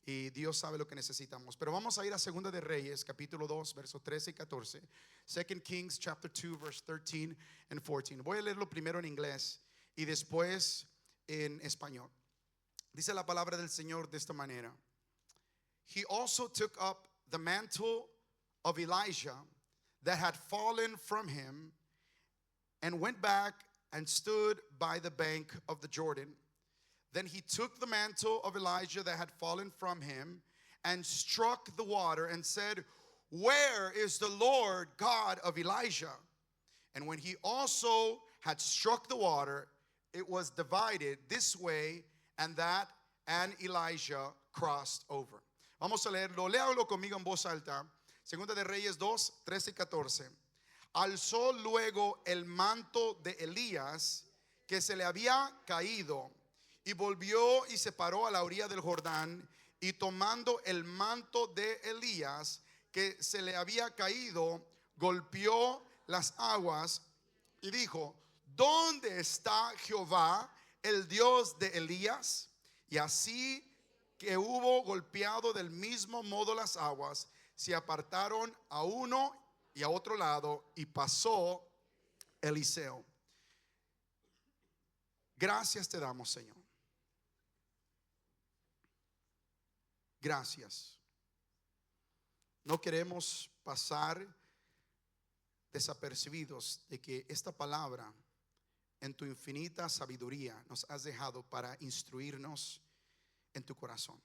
y Dios sabe lo que necesitamos. Pero vamos a ir a Segunda de Reyes, capítulo 2, versos 13 y 14. Second Kings, chapter 2, verse 13 and 14. Voy a leerlo primero en inglés y después en español. Dice la palabra del Señor de esta manera. He also took up the mantle of Elijah that had fallen from him, and went back and stood by the bank of the Jordan. Then he took the mantle of Elijah that had fallen from him and struck the water and said, "Where is the Lord God of Elijah?" And when he also had struck the water, it was divided this way and that, and Elijah crossed over. Vamos a leerlo, léalo conmigo en voz alta. Segunda de Reyes 2, 13 y 14. Alzó luego el manto de Elías que se le había caído, y volvió y se paró a la orilla del Jordán, y tomando el manto de Elías que se le había caído, golpeó las aguas y dijo: ¿Dónde está Jehová, el Dios de Elías? Y así que hubo golpeado del mismo modo las aguas, se apartaron a uno y a otro lado, y pasó Eliseo. Gracias te damos, Señor. Gracias. No queremos pasar desapercibidos de que esta palabra, en tu infinita sabiduría, nos has dejado para instruirnos en tu corazón.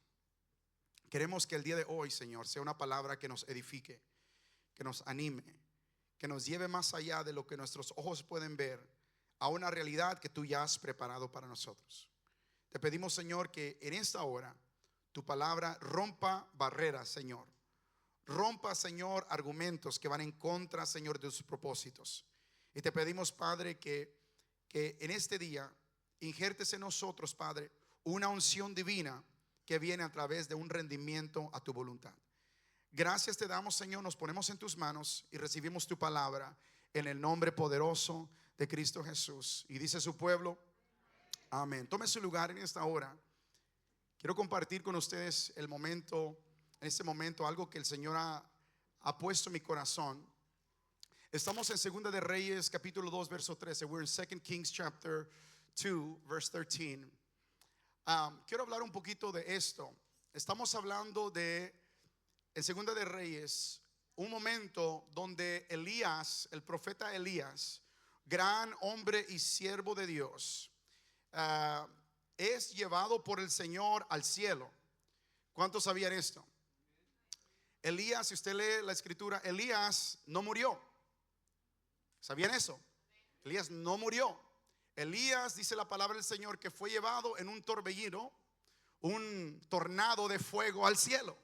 Queremos que el día de hoy, Señor, sea una palabra que nos edifique, que nos anime, que nos lleve más allá de lo que nuestros ojos pueden ver, a una realidad que tú ya has preparado para nosotros. Te pedimos, Señor, que en esta hora tu palabra rompa barreras, Señor. Rompa, Señor, argumentos que van en contra, Señor, de tus propósitos. Y te pedimos, Padre, que en este día injertes en nosotros, Padre, una unción divina que viene a través de un rendimiento a tu voluntad. Gracias te damos, Señor, nos ponemos en tus manos y recibimos tu palabra en el nombre poderoso de Cristo Jesús. Y dice su pueblo, amén. Tome su lugar en esta hora. Quiero compartir con ustedes en este momento, algo que el Señor ha puesto en mi corazón. Estamos en Segunda de Reyes, capítulo 2, verso 13. We're in 2 Kings chapter 2, verse 13. Quiero hablar un poquito de esto. Estamos hablando de, en Segunda de Reyes, un momento donde Elías, el profeta Elías, gran hombre y siervo de Dios, es llevado por el Señor al cielo. ¿Cuántos sabían esto? Elías, si usted lee la escritura, Elías no murió. ¿Sabían eso? Elías no murió. Elías, dice la palabra del Señor, que fue llevado en un torbellino, un tornado de fuego al cielo.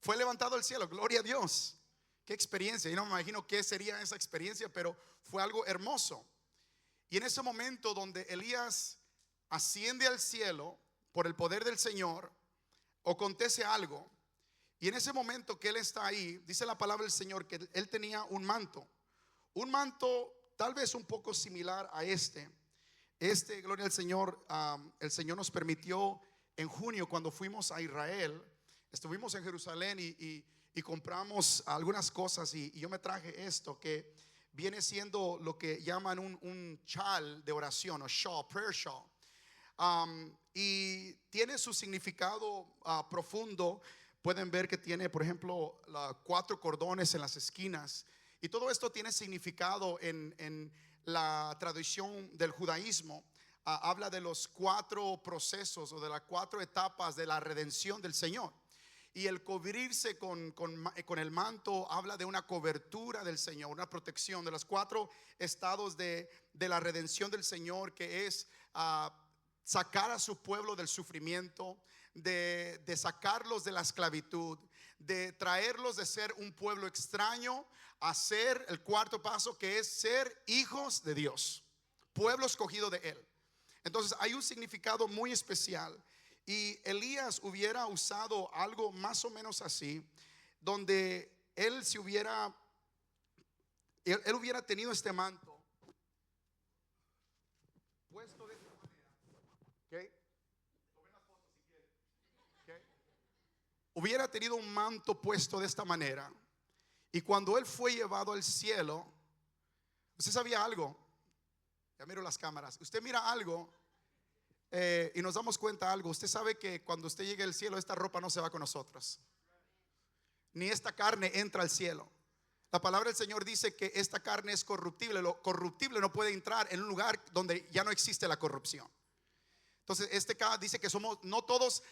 Fue levantado al cielo, gloria a Dios. Qué experiencia. Yo no me imagino qué sería esa experiencia, pero fue algo hermoso. Y en ese momento donde Elías asciende al cielo por el poder del Señor, acontece algo. Y en ese momento que él está ahí, dice la palabra del Señor que él tenía un manto tal vez un poco similar a este, gloria al Señor. El Señor nos permitió en junio, cuando fuimos a Israel, estuvimos en Jerusalén y compramos algunas cosas, y yo me traje esto que viene siendo lo que llaman un chal de oración, o shawl, prayer shawl. Y tiene su significado profundo. Pueden ver que tiene, por ejemplo, 4 cordones en las esquinas. Y todo esto tiene significado en la tradición del judaísmo. Habla de los 4 procesos o de las 4 etapas de la redención del Señor. Y el cubrirse con el manto habla de una cobertura del Señor, una protección de los 4 estados de la redención del Señor, que es sacar a su pueblo del sufrimiento, de sacarlos de la esclavitud, de traerlos de ser un pueblo extraño a ser el 4º paso, que es ser hijos de Dios, pueblo escogido de Él. Entonces hay un significado muy especial. Y Elías hubiera usado algo más o menos así, donde él hubiera tenido este manto puesto de esta manera, ¿okay? Tomen las fotos si quieren, ¿okay? hubiera tenido un manto puesto de esta manera, y cuando él fue llevado al cielo, usted sabía algo, ya miro las cámaras, usted mira algo y nos damos cuenta algo. Usted sabe que cuando usted llegue al cielo, esta ropa no se va con nosotros, ni esta carne entra al cielo. La palabra del Señor dice que esta carne es corruptible. Lo corruptible no puede entrar en un lugar donde ya no existe la corrupción. Entonces dice que no todos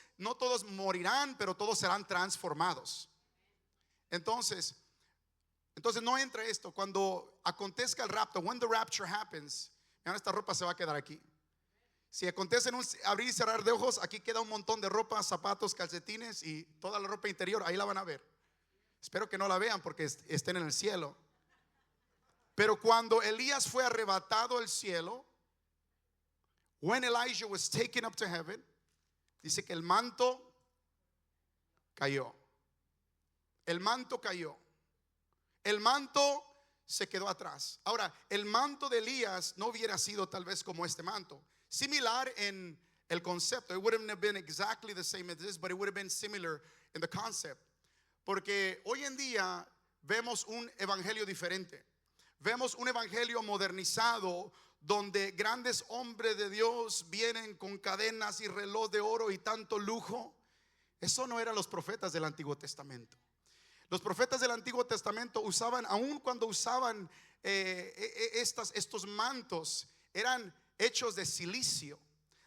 morirán, pero todos serán transformados. Entonces no entra esto. Cuando acontezca el rapto, when the rapture happens, esta ropa se va a quedar aquí. Si acontece en un abrir y cerrar de ojos, aquí queda un montón de ropa, zapatos, calcetines y toda la ropa interior, ahí la van a ver. Espero que no la vean porque estén en el cielo. Pero cuando Elías fue arrebatado al cielo, when Elijah was taken up to heaven, dice que el manto cayó. El manto cayó. El manto se quedó atrás. Ahora, el manto de Elías no hubiera sido tal vez como este manto. Similar en el concepto. It wouldn't have been exactly the same as this, but it would have been similar in the concept. Porque hoy en día vemos un evangelio diferente. Vemos un evangelio modernizado donde grandes hombres de Dios vienen con cadenas y reloj de oro y tanto lujo. Eso no eran los profetas del Antiguo Testamento. Los profetas del Antiguo Testamento usaban, aun cuando usaban estos mantos, eran hechos de silicio,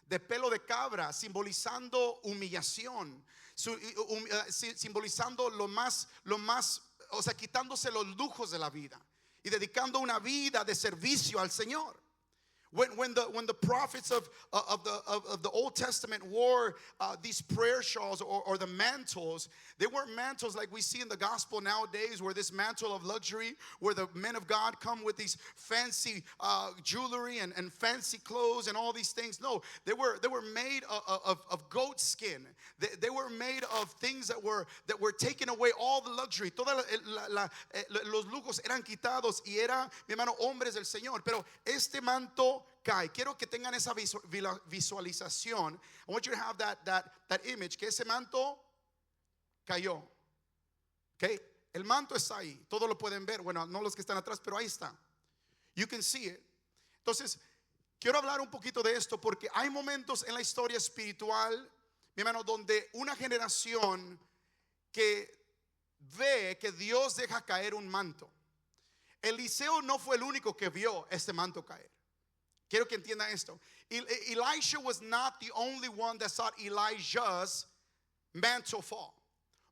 de pelo de cabra, simbolizando humillación, simbolizando lo más, o sea, quitándose los lujos de la vida y dedicando una vida de servicio al Señor. When the prophets of the Old Testament wore these prayer shawls or the mantles, they weren't mantles like we see in the gospel nowadays, where this mantle of luxury, where the men of God come with these fancy jewelry and fancy clothes and all these things. No, they were made of goat skin. They were made of things that were taking away all the luxury. Los lujos eran quitados y era, mi hermano, hombres del Señor. Pero este manto cae. Quiero que tengan esa visualización. I want you to have that image, que ese manto cayó. Okay? El manto está ahí. Todos lo pueden ver. Bueno, no los que están atrás, pero ahí está. You can see it. Entonces, quiero hablar un poquito de esto porque hay momentos en la historia espiritual, mi hermano, donde una generación que ve que Dios deja caer un manto. Eliseo no fue el único que vio este manto caer. Quiero que entienda esto. Elisha was not the only one that saw Elijah's mantle fall.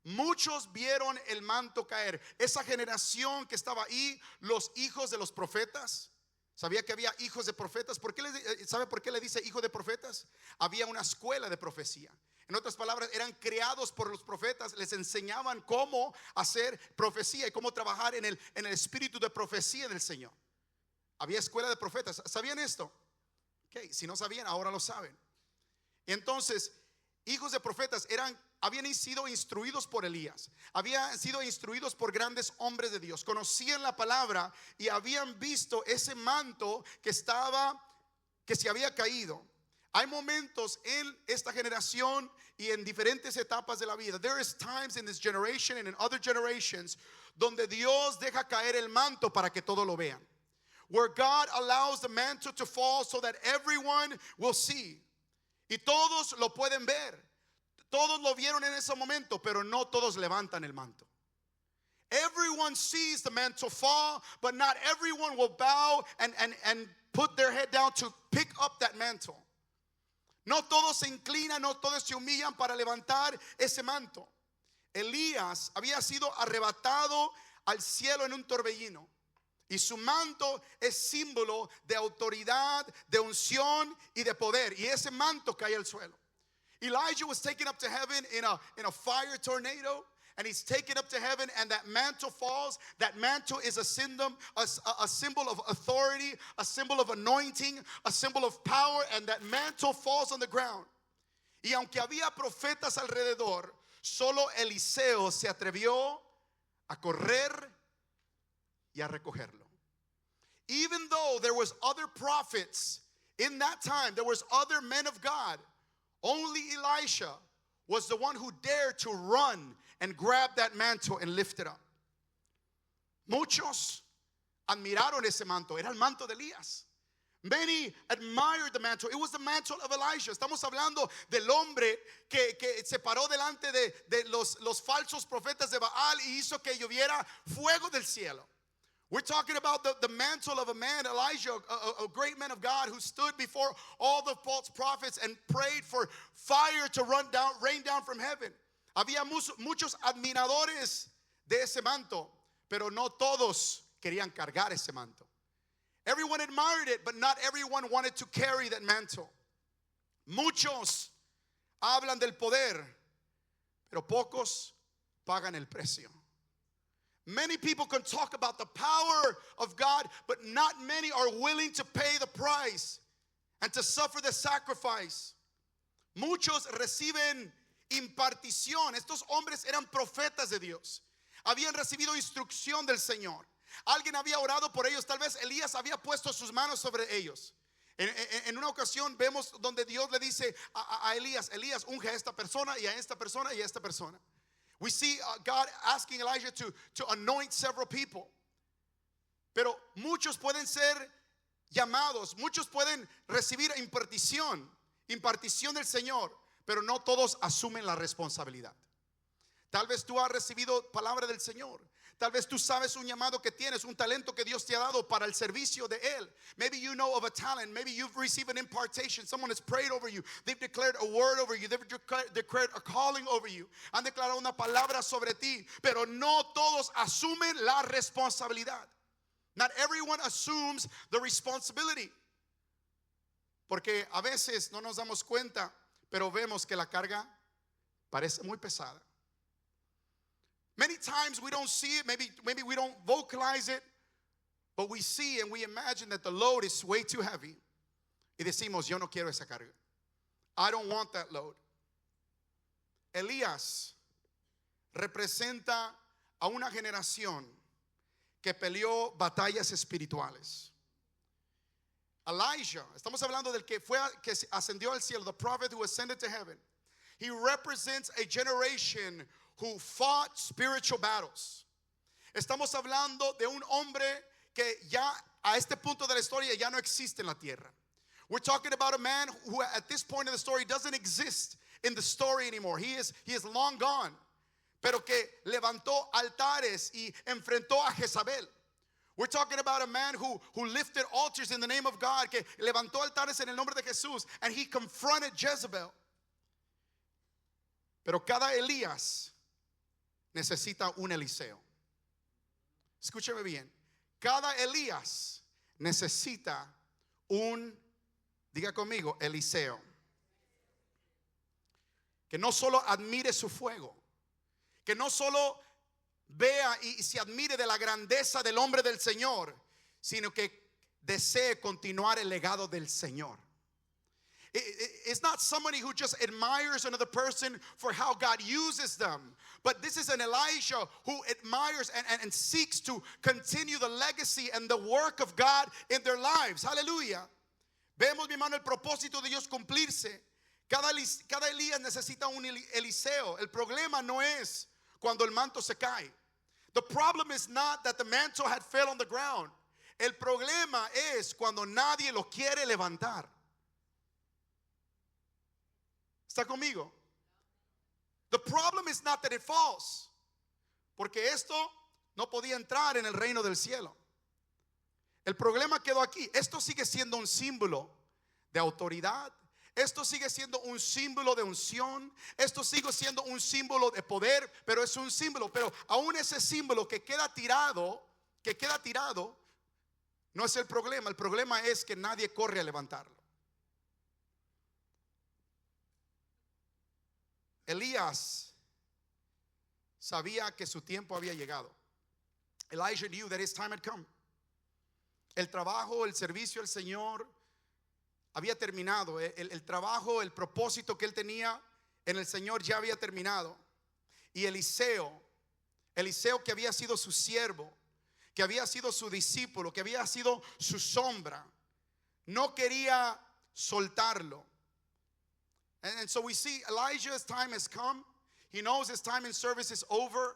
Muchos vieron el manto caer. Esa generación que estaba ahí, los hijos de los profetas. ¿Sabía que había hijos de profetas? ¿Sabe por qué le dice hijo de profetas? Había una escuela de profecía. En otras palabras, eran creados por los profetas. Les enseñaban cómo hacer profecía y cómo trabajar en el espíritu de profecía del Señor. Había escuela de profetas. ¿Sabían esto? Okay. Si no sabían, ahora lo saben. Y entonces, hijos de profetas habían sido instruidos por Elías. Habían sido instruidos por grandes hombres de Dios. Conocían la palabra y habían visto ese manto que se había caído. Hay momentos en esta generación y en diferentes etapas de la vida. There is times in this generation and in other generations donde Dios deja caer el manto para que todos lo vean. Where God allows the mantle to fall so that everyone will see. Y todos lo pueden ver. Todos lo vieron en ese momento, pero no todos levantan el manto. Everyone sees the mantle fall, but not everyone will bow and put their head down to pick up that mantle. No todos se inclinan, no todos se humillan para levantar ese manto. Elías había sido arrebatado al cielo en un torbellino. Y su manto es símbolo de autoridad, de unción y de poder. Y ese manto cae al suelo. Elijah was taken up to heaven in a fire tornado. And he's taken up to heaven, and that mantle falls. That mantle is a symbol of authority, a symbol of anointing, a symbol of power. And that mantle falls on the ground. Y aunque había profetas alrededor, solo Eliseo se atrevió a correr y a recogerlo. Even though there was other prophets in that time, there was other men of God, only Elisha was the one who dared to run and grab that mantle and lift it up. Muchos admiraron ese manto. Era el manto de Elías. Many admired the mantle. It was the mantle of Elijah. Estamos hablando del hombre que se paró delante de los falsos profetas de Baal y hizo que lloviera fuego del cielo. We're talking about the mantle of a man, Elijah, a great man of God who stood before all the false prophets and prayed for fire to rain down from heaven. Había muchos admiradores de ese manto, pero no todos querían cargar ese manto. Everyone admired it, but not everyone wanted to carry that mantle. Muchos hablan del poder, pero pocos pagan el precio. Many people can talk about the power of God, but not many are willing to pay the price and to suffer the sacrifice. Muchos reciben impartición. Estos hombres eran profetas de Dios. Habían recibido instrucción del Señor. Alguien había orado por ellos. Tal vez Elías había puesto sus manos sobre ellos. En una ocasión vemos donde Dios le dice a Elías, unge a esta persona y a esta persona y a esta persona. We see God asking Elijah to anoint several people. Pero muchos pueden ser llamados, muchos pueden recibir impartición del Señor, pero no todos asumen la responsabilidad. Tal vez tú has recibido palabra del Señor. Tal vez tú sabes un llamado que tienes, un talento que Dios te ha dado para el servicio de Él. Maybe you know of a talent. Maybe you've received an impartation. Someone has prayed over you. They've declared a word over you. They've declared a calling over you. Han declarado una palabra sobre ti. Pero no todos asumen la responsabilidad. Not everyone assumes the responsibility. Porque a veces no nos damos cuenta, pero vemos que la carga parece muy pesada. Many times we don't see it, maybe we don't vocalize it, but we see and we imagine that the load is way too heavy. Y decimos, yo no quiero esa carga. I don't want that load. Elías representa a una generación que peleó batallas espirituales. Elijah, estamos hablando del que ascendió al cielo, the prophet who ascended to heaven. He represents a generation who fought spiritual battles. Estamos hablando de un hombre que ya a este punto de la historia ya no existe en la tierra. We're talking about a man who at this point in the story doesn't exist in the story anymore. He is long gone. Pero que levantó altares y enfrentó a Jezabel. We're talking about a man who lifted altars in the name of God, que levantó altares en el nombre de Jesús, and he confronted Jezebel. Pero cada Elías necesita un Eliseo. Escúcheme bien. Cada Elías necesita diga conmigo, Eliseo. Que no solo admire su fuego, que no solo vea y se admire de la grandeza del hombre del Señor, sino que desee continuar el legado del Señor. It's not somebody who just admires another person for how God uses them. But this is an Elijah who admires and seeks to continue the legacy and the work of God in their lives. Hallelujah. Vemos, mi hermano, el propósito de Dios cumplirse. Cada Elías necesita un Eliseo. El problema no es cuando el manto se cae. The problem is not that the mantle had fell on the ground. El problema es cuando nadie lo quiere levantar. ¿Está conmigo? The problem is not that it falls, porque esto no podía entrar en el reino del cielo. El problema quedó aquí. Esto sigue siendo un símbolo de autoridad. Esto sigue siendo un símbolo de unción. Esto sigue siendo un símbolo de poder, pero es un símbolo. Pero aún ese símbolo que queda tirado, no es el problema. El problema es que nadie corre a levantarlo. Elías sabía que su tiempo había llegado. Elijah knew that his time had come. El trabajo, el servicio al Señor había terminado. El trabajo, el propósito que él tenía en el Señor ya había terminado. Y Eliseo que había sido su siervo, que había sido su discípulo, que había sido su sombra, no quería soltarlo. And so we see Elijah's time has come. He knows his time in service is over.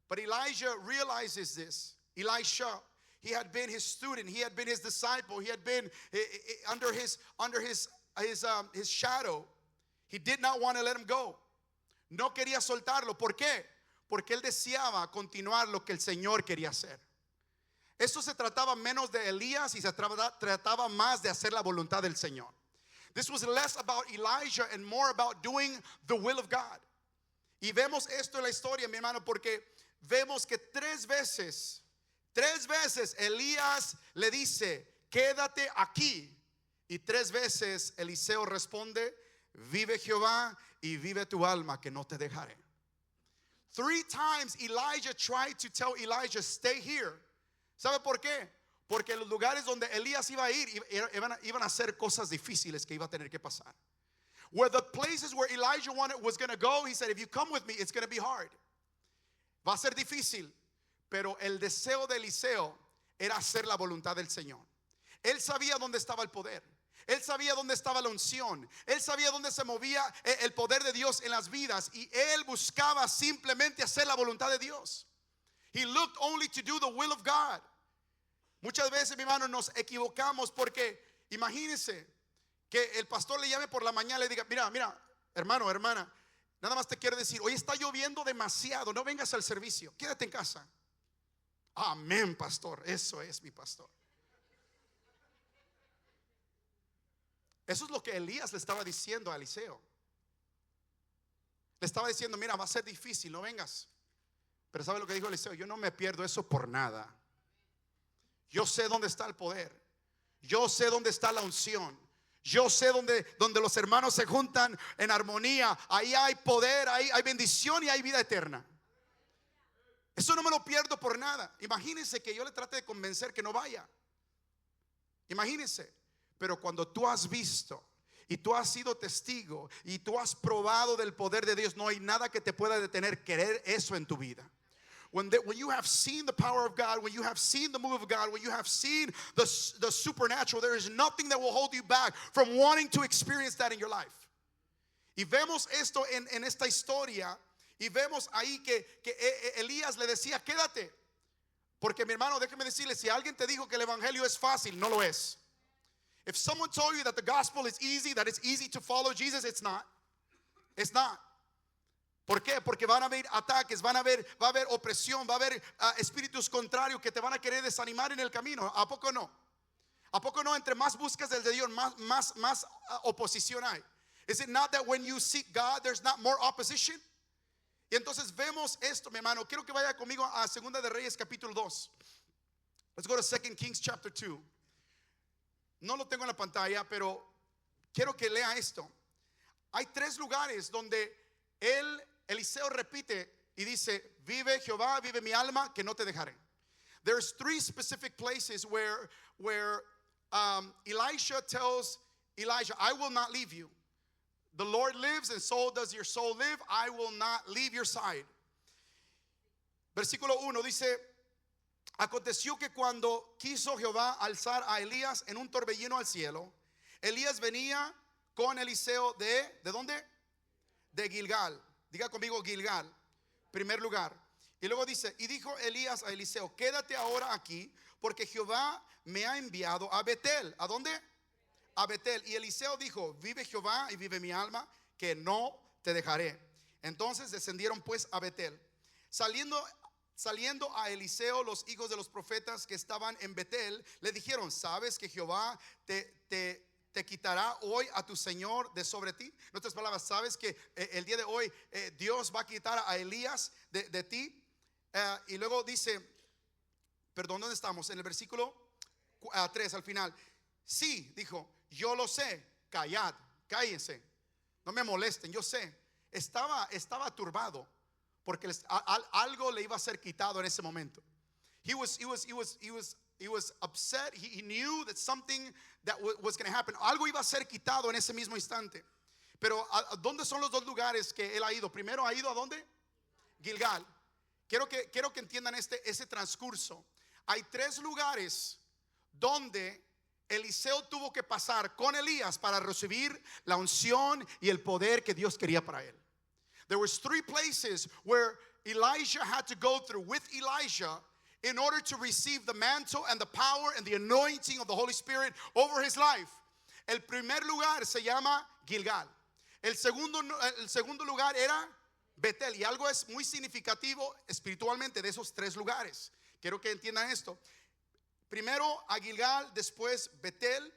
But Elijah realizes this. Elisha, he had been his student. He had been his disciple. He had been under his shadow. He did not want to let him go. No quería soltarlo. ¿Por qué? Porque él deseaba continuar lo que el Señor quería hacer. Esto se trataba menos de Elías y se trataba más de hacer la voluntad del Señor. This was less about Elijah and more about doing the will of God. Y vemos esto en la historia, mi hermano, porque vemos que tres veces Elías le dice, quédate aquí. Y tres veces Eliseo responde, vive Jehová y vive tu alma, que no te dejaré. 3 times Elijah tried to tell Elijah, stay here. ¿Sabe por qué? Porque los lugares donde Elías iba a ir iban a ser cosas difíciles que iba a tener que pasar. Where the places where Elijah was going to go, he said, if you come with me, it's going to be hard. Va a ser difícil. Pero el deseo de Eliseo era hacer la voluntad del Señor. Él sabía dónde estaba el poder. Él sabía dónde estaba la unción. Él sabía dónde se movía el poder de Dios en las vidas. Y él buscaba simplemente hacer la voluntad de Dios. He looked only to do the will of God. Muchas veces, mi hermano, nos equivocamos porque imagínense que el pastor le llame por la mañana y le diga, mira, hermano, hermana, nada más te quiero decir, hoy está lloviendo demasiado, no vengas al servicio, quédate en casa. Amén, pastor, eso es mi pastor. Eso es lo que Elías le estaba diciendo a Eliseo. Le estaba diciendo, mira, va a ser difícil, no vengas. Pero ¿sabe lo que dijo Eliseo? Yo no me pierdo eso por nada. Yo sé dónde está el poder. Yo sé dónde está la unción. Yo sé donde los hermanos se juntan en armonía. Ahí hay poder, ahí hay bendición y hay vida eterna. Eso no me lo pierdo por nada. Imagínense que yo le trate de convencer que no vaya. Imagínense. Pero cuando tú has visto y tú has sido testigo y tú has probado del poder de Dios, no hay nada que te pueda detener querer eso en tu vida. When you have seen the power of God, when you have seen the move of God, when you have seen the supernatural, there is nothing that will hold you back from wanting to experience that in your life. Y vemos esto en esta historia. Y vemos ahí que Elías le decía, quédate. Porque mi hermano, déjeme decirle, si alguien te dijo que el evangelio es fácil, no lo es. If someone told you that the gospel is easy, that it's easy to follow Jesus, it's not. It's not. ¿Por qué? Porque van a haber ataques, va a haber opresión, va a haber espíritus contrarios que te van a querer desanimar en el camino. ¿A poco no? ¿A poco no? Entre más buscas del de Dios, más oposición hay. Is it not that when you seek God, there's not more opposition? Y entonces vemos esto, mi hermano. Quiero que vaya conmigo a Segunda de Reyes capítulo 2. Let's go to 2 Kings chapter 2. No lo tengo en la pantalla, pero quiero que lea esto. Hay 3 lugares donde Eliseo repite y dice, vive Jehová, vive mi alma, que no te dejaré. There's 3 specific places where Elisha tells Elijah, I will not leave you. The Lord lives and so does your soul live. I will not leave your side. Versículo 1 dice, aconteció que cuando quiso Jehová alzar a Elías en un torbellino al cielo, Elías venía con Eliseo ¿de dónde? De Gilgal. Diga conmigo Gilgal, primer lugar. Y luego dice, y dijo Elías a Eliseo, quédate ahora aquí, porque Jehová me ha enviado a Betel. ¿A dónde? A Betel. Y Eliseo dijo, vive Jehová y vive mi alma, que no te dejaré. Entonces descendieron pues a Betel. Saliendo a Eliseo, los hijos de los profetas que estaban en Betel, le dijeron, ¿sabes que Jehová te quitará hoy a tu Señor de sobre ti? En otras palabras, ¿sabes que el día de hoy Dios va a quitar a Elías de ti? Y luego dice, perdón, ¿dónde estamos? En el versículo 3 al final. Sí, dijo, yo lo sé, callad, cállense, no me molesten, yo sé. Estaba turbado porque algo le iba a ser quitado en ese momento. He was upset. He knew that something that was going to happen. Algo iba a ser quitado en ese mismo instante. Pero ¿dónde son los 2 lugares que él ha ido? Primero ha ido ¿a dónde? Gilgal. Quiero que entiendan ese transcurso. Hay 3 lugares donde Eliseo tuvo que pasar con Elías para recibir la unción y el poder que Dios quería para él. There was 3 places where Elijah had to go through with Elijah in order to receive the mantle and the power and the anointing of the Holy Spirit over his life. El primer lugar se llama Gilgal. El segundo lugar era Betel. Y algo es muy significativo espiritualmente de esos 3 lugares. Quiero que entiendan esto. Primero a Gilgal, después Betel,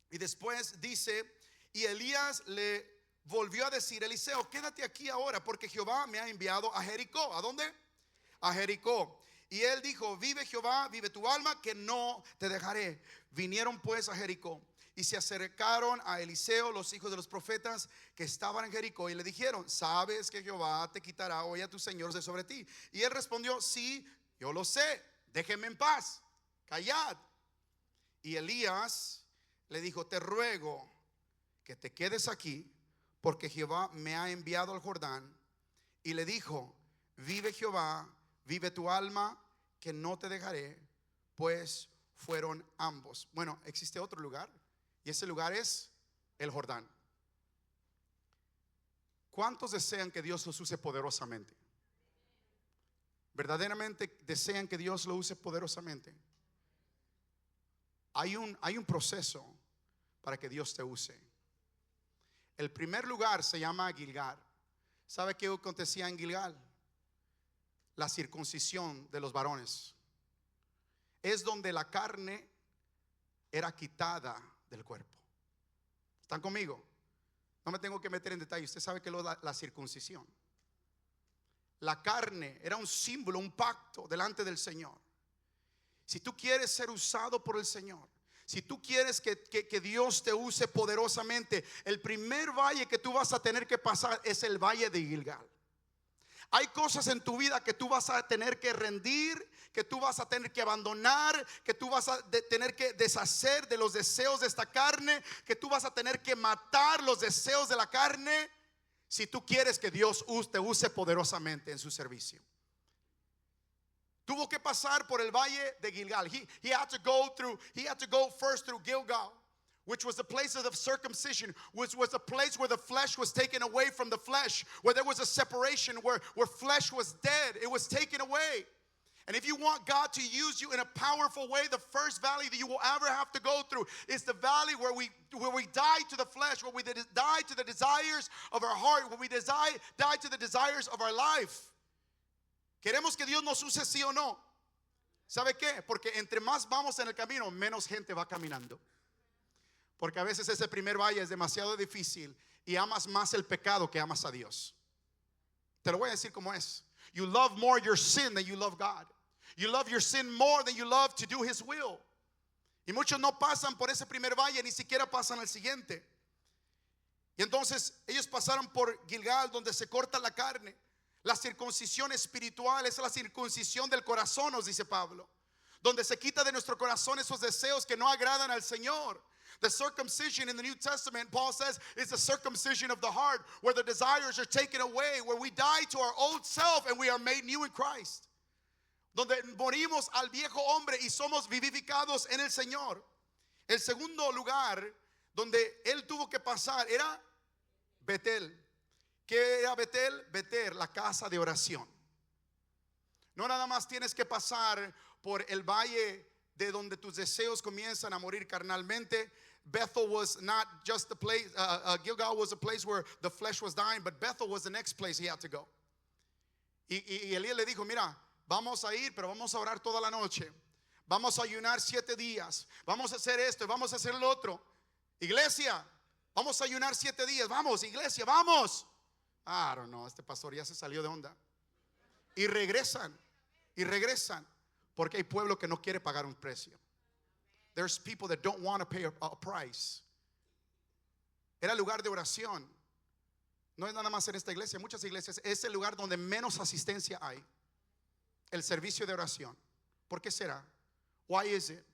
y después dice, y Elías le volvió a decir, Eliseo, quédate aquí ahora, porque Jehová me ha enviado a Jericó. ¿A dónde? A Jericó. Y él dijo, vive Jehová, vive tu alma, que no te dejaré. Vinieron pues a Jericó, y se acercaron a Eliseo los hijos de los profetas que estaban en Jericó, y le dijeron, ¿sabes que Jehová te quitará hoy a tus señores de sobre ti? Y él respondió, sí, yo lo sé, déjenme en paz, callad. Y Elías le dijo, te ruego que te quedes aquí, porque Jehová me ha enviado al Jordán. Y le dijo, vive Jehová, vive tu alma, que no te dejaré. Pues fueron ambos. Bueno, existe otro lugar, y ese lugar es el Jordán. ¿Cuántos desean que Dios los use poderosamente? ¿Verdaderamente desean que Dios lo use poderosamente? Hay un proceso para que Dios te use. El primer lugar se llama Gilgal. ¿Sabe qué acontecía en Gilgal? La circuncisión de los varones. Es donde la carne era quitada del cuerpo. ¿Están conmigo? No me tengo que meter en detalle. Usted sabe que la circuncisión. La carne era un símbolo, un pacto delante del Señor. Si tú quieres ser usado por el Señor, si tú quieres que Dios te use poderosamente, el primer valle que tú vas a tener que pasar es el valle de Gilgal. Hay cosas en tu vida que tú vas a tener que rendir, que tú vas a tener que abandonar, que tú vas a tener que deshacer de los deseos de esta carne, que tú vas a tener que matar los deseos de la carne, si tú quieres que Dios te use poderosamente en su servicio. Tuvo que pasar por el valle de Gilgal. He had to go first through Gilgal, which was the place of circumcision, which was a place where the flesh was taken away from the flesh, where there was a separation, where flesh was dead. It was taken away. And if you want God to use you in a powerful way, the first valley that you will ever have to go through is the valley where we die to the flesh, where we die to the desires of our heart, where we die to the desires of our life. ¿Queremos que Dios nos use, sí o no? ¿Sabe qué? Porque entre más vamos en el camino, menos gente va caminando. Porque a veces ese primer valle es demasiado difícil y amas más el pecado que amas a Dios. Te lo voy a decir como es. You love more your sin than you love God. You love your sin more than you love to do His will. Y muchos no pasan por ese primer valle, ni siquiera pasan al siguiente. Y entonces ellos pasaron por Gilgal, donde se corta la carne. La circuncisión espiritual es la circuncisión del corazón, nos dice Pablo, donde se quita de nuestro corazón esos deseos que no agradan al Señor. The circumcision in the New Testament, Paul says, is the circumcision of the heart, where the desires are taken away, where we die to our old self and we are made new in Christ. Donde morimos al viejo hombre y somos vivificados en el Señor. El segundo lugar donde él tuvo que pasar era Betel. ¿Qué era Betel? Betel, la casa de oración. No nada más tienes que pasar por el valle de donde tus deseos comienzan a morir carnalmente. Bethel was not just the place, Gilgal was a place where the flesh was dying, but Bethel was the next place he had to go. Y Elías le dijo, mira, vamos a ir, pero vamos a orar toda la noche. Vamos a ayunar 7 días. Vamos a hacer esto y vamos a hacer lo otro. Iglesia, vamos a ayunar 7 días. Vamos, iglesia, vamos. I don't know, este pastor ya se salió de onda. Y regresan, porque hay pueblo que no quiere pagar un precio. There's people that don't want to pay a price. Era lugar de oración. No es nada más en esta iglesia, muchas iglesias es el lugar donde menos asistencia hay. El servicio de oración. ¿Por qué será? Why is it?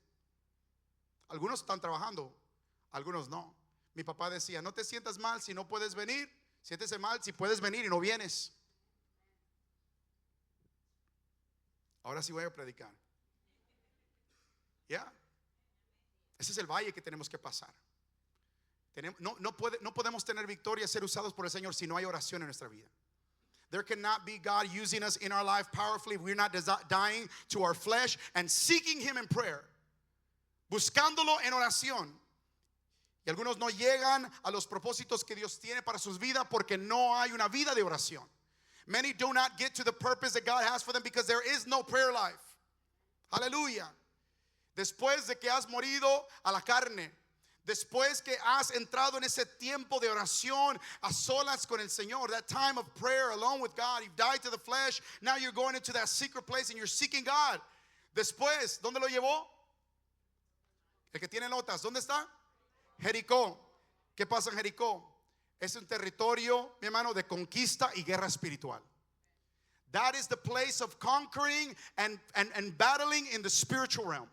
Algunos están trabajando, algunos no. Mi papá decía, no te sientas mal si no puedes venir. Siéntese mal si puedes venir y no vienes. Ahora sí voy a predicar. Ya. Ese es el valle que tenemos que pasar. No podemos tener victoria, ser usados por el Señor si no hay oración en nuestra vida. There cannot be God using us in our life powerfully if we're not dying to our flesh and seeking Him in prayer. Buscándolo en oración. Y algunos no llegan a los propósitos que Dios tiene para sus vidas porque no hay una vida de oración. Many do not get to the purpose that God has for them because there is no prayer life. Aleluya. Después de que has morido a la carne, después que has entrado en ese tiempo de oración a solas con el Señor, that time of prayer alone with God, you've died to the flesh, now you're going into that secret place and you're seeking God. Después, ¿dónde lo llevó? El que tiene notas, ¿dónde está? Jericó. ¿Qué pasa en Jericó? Es un territorio, mi hermano, de conquista y guerra espiritual. That is the place of conquering and battling in the spiritual realm.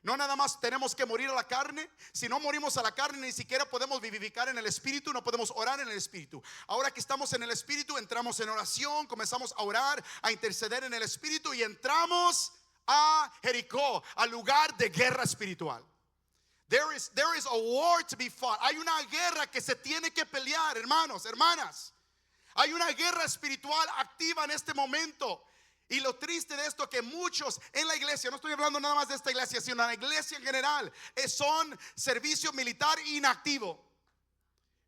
No nada más tenemos que morir a la carne. Si no morimos a la carne, ni siquiera podemos vivificar en el espíritu, no podemos orar en el espíritu. Ahora que estamos en el espíritu, entramos en oración, comenzamos a orar, a interceder en el espíritu y entramos a Jericó, al lugar de guerra espiritual. There is a war to be fought. Hay una guerra que se tiene que pelear, hermanos, hermanas. Hay una guerra espiritual activa en este momento. Y lo triste de esto que muchos en la iglesia, no estoy hablando nada más de esta iglesia, sino en la iglesia en general, son servicio militar inactivo.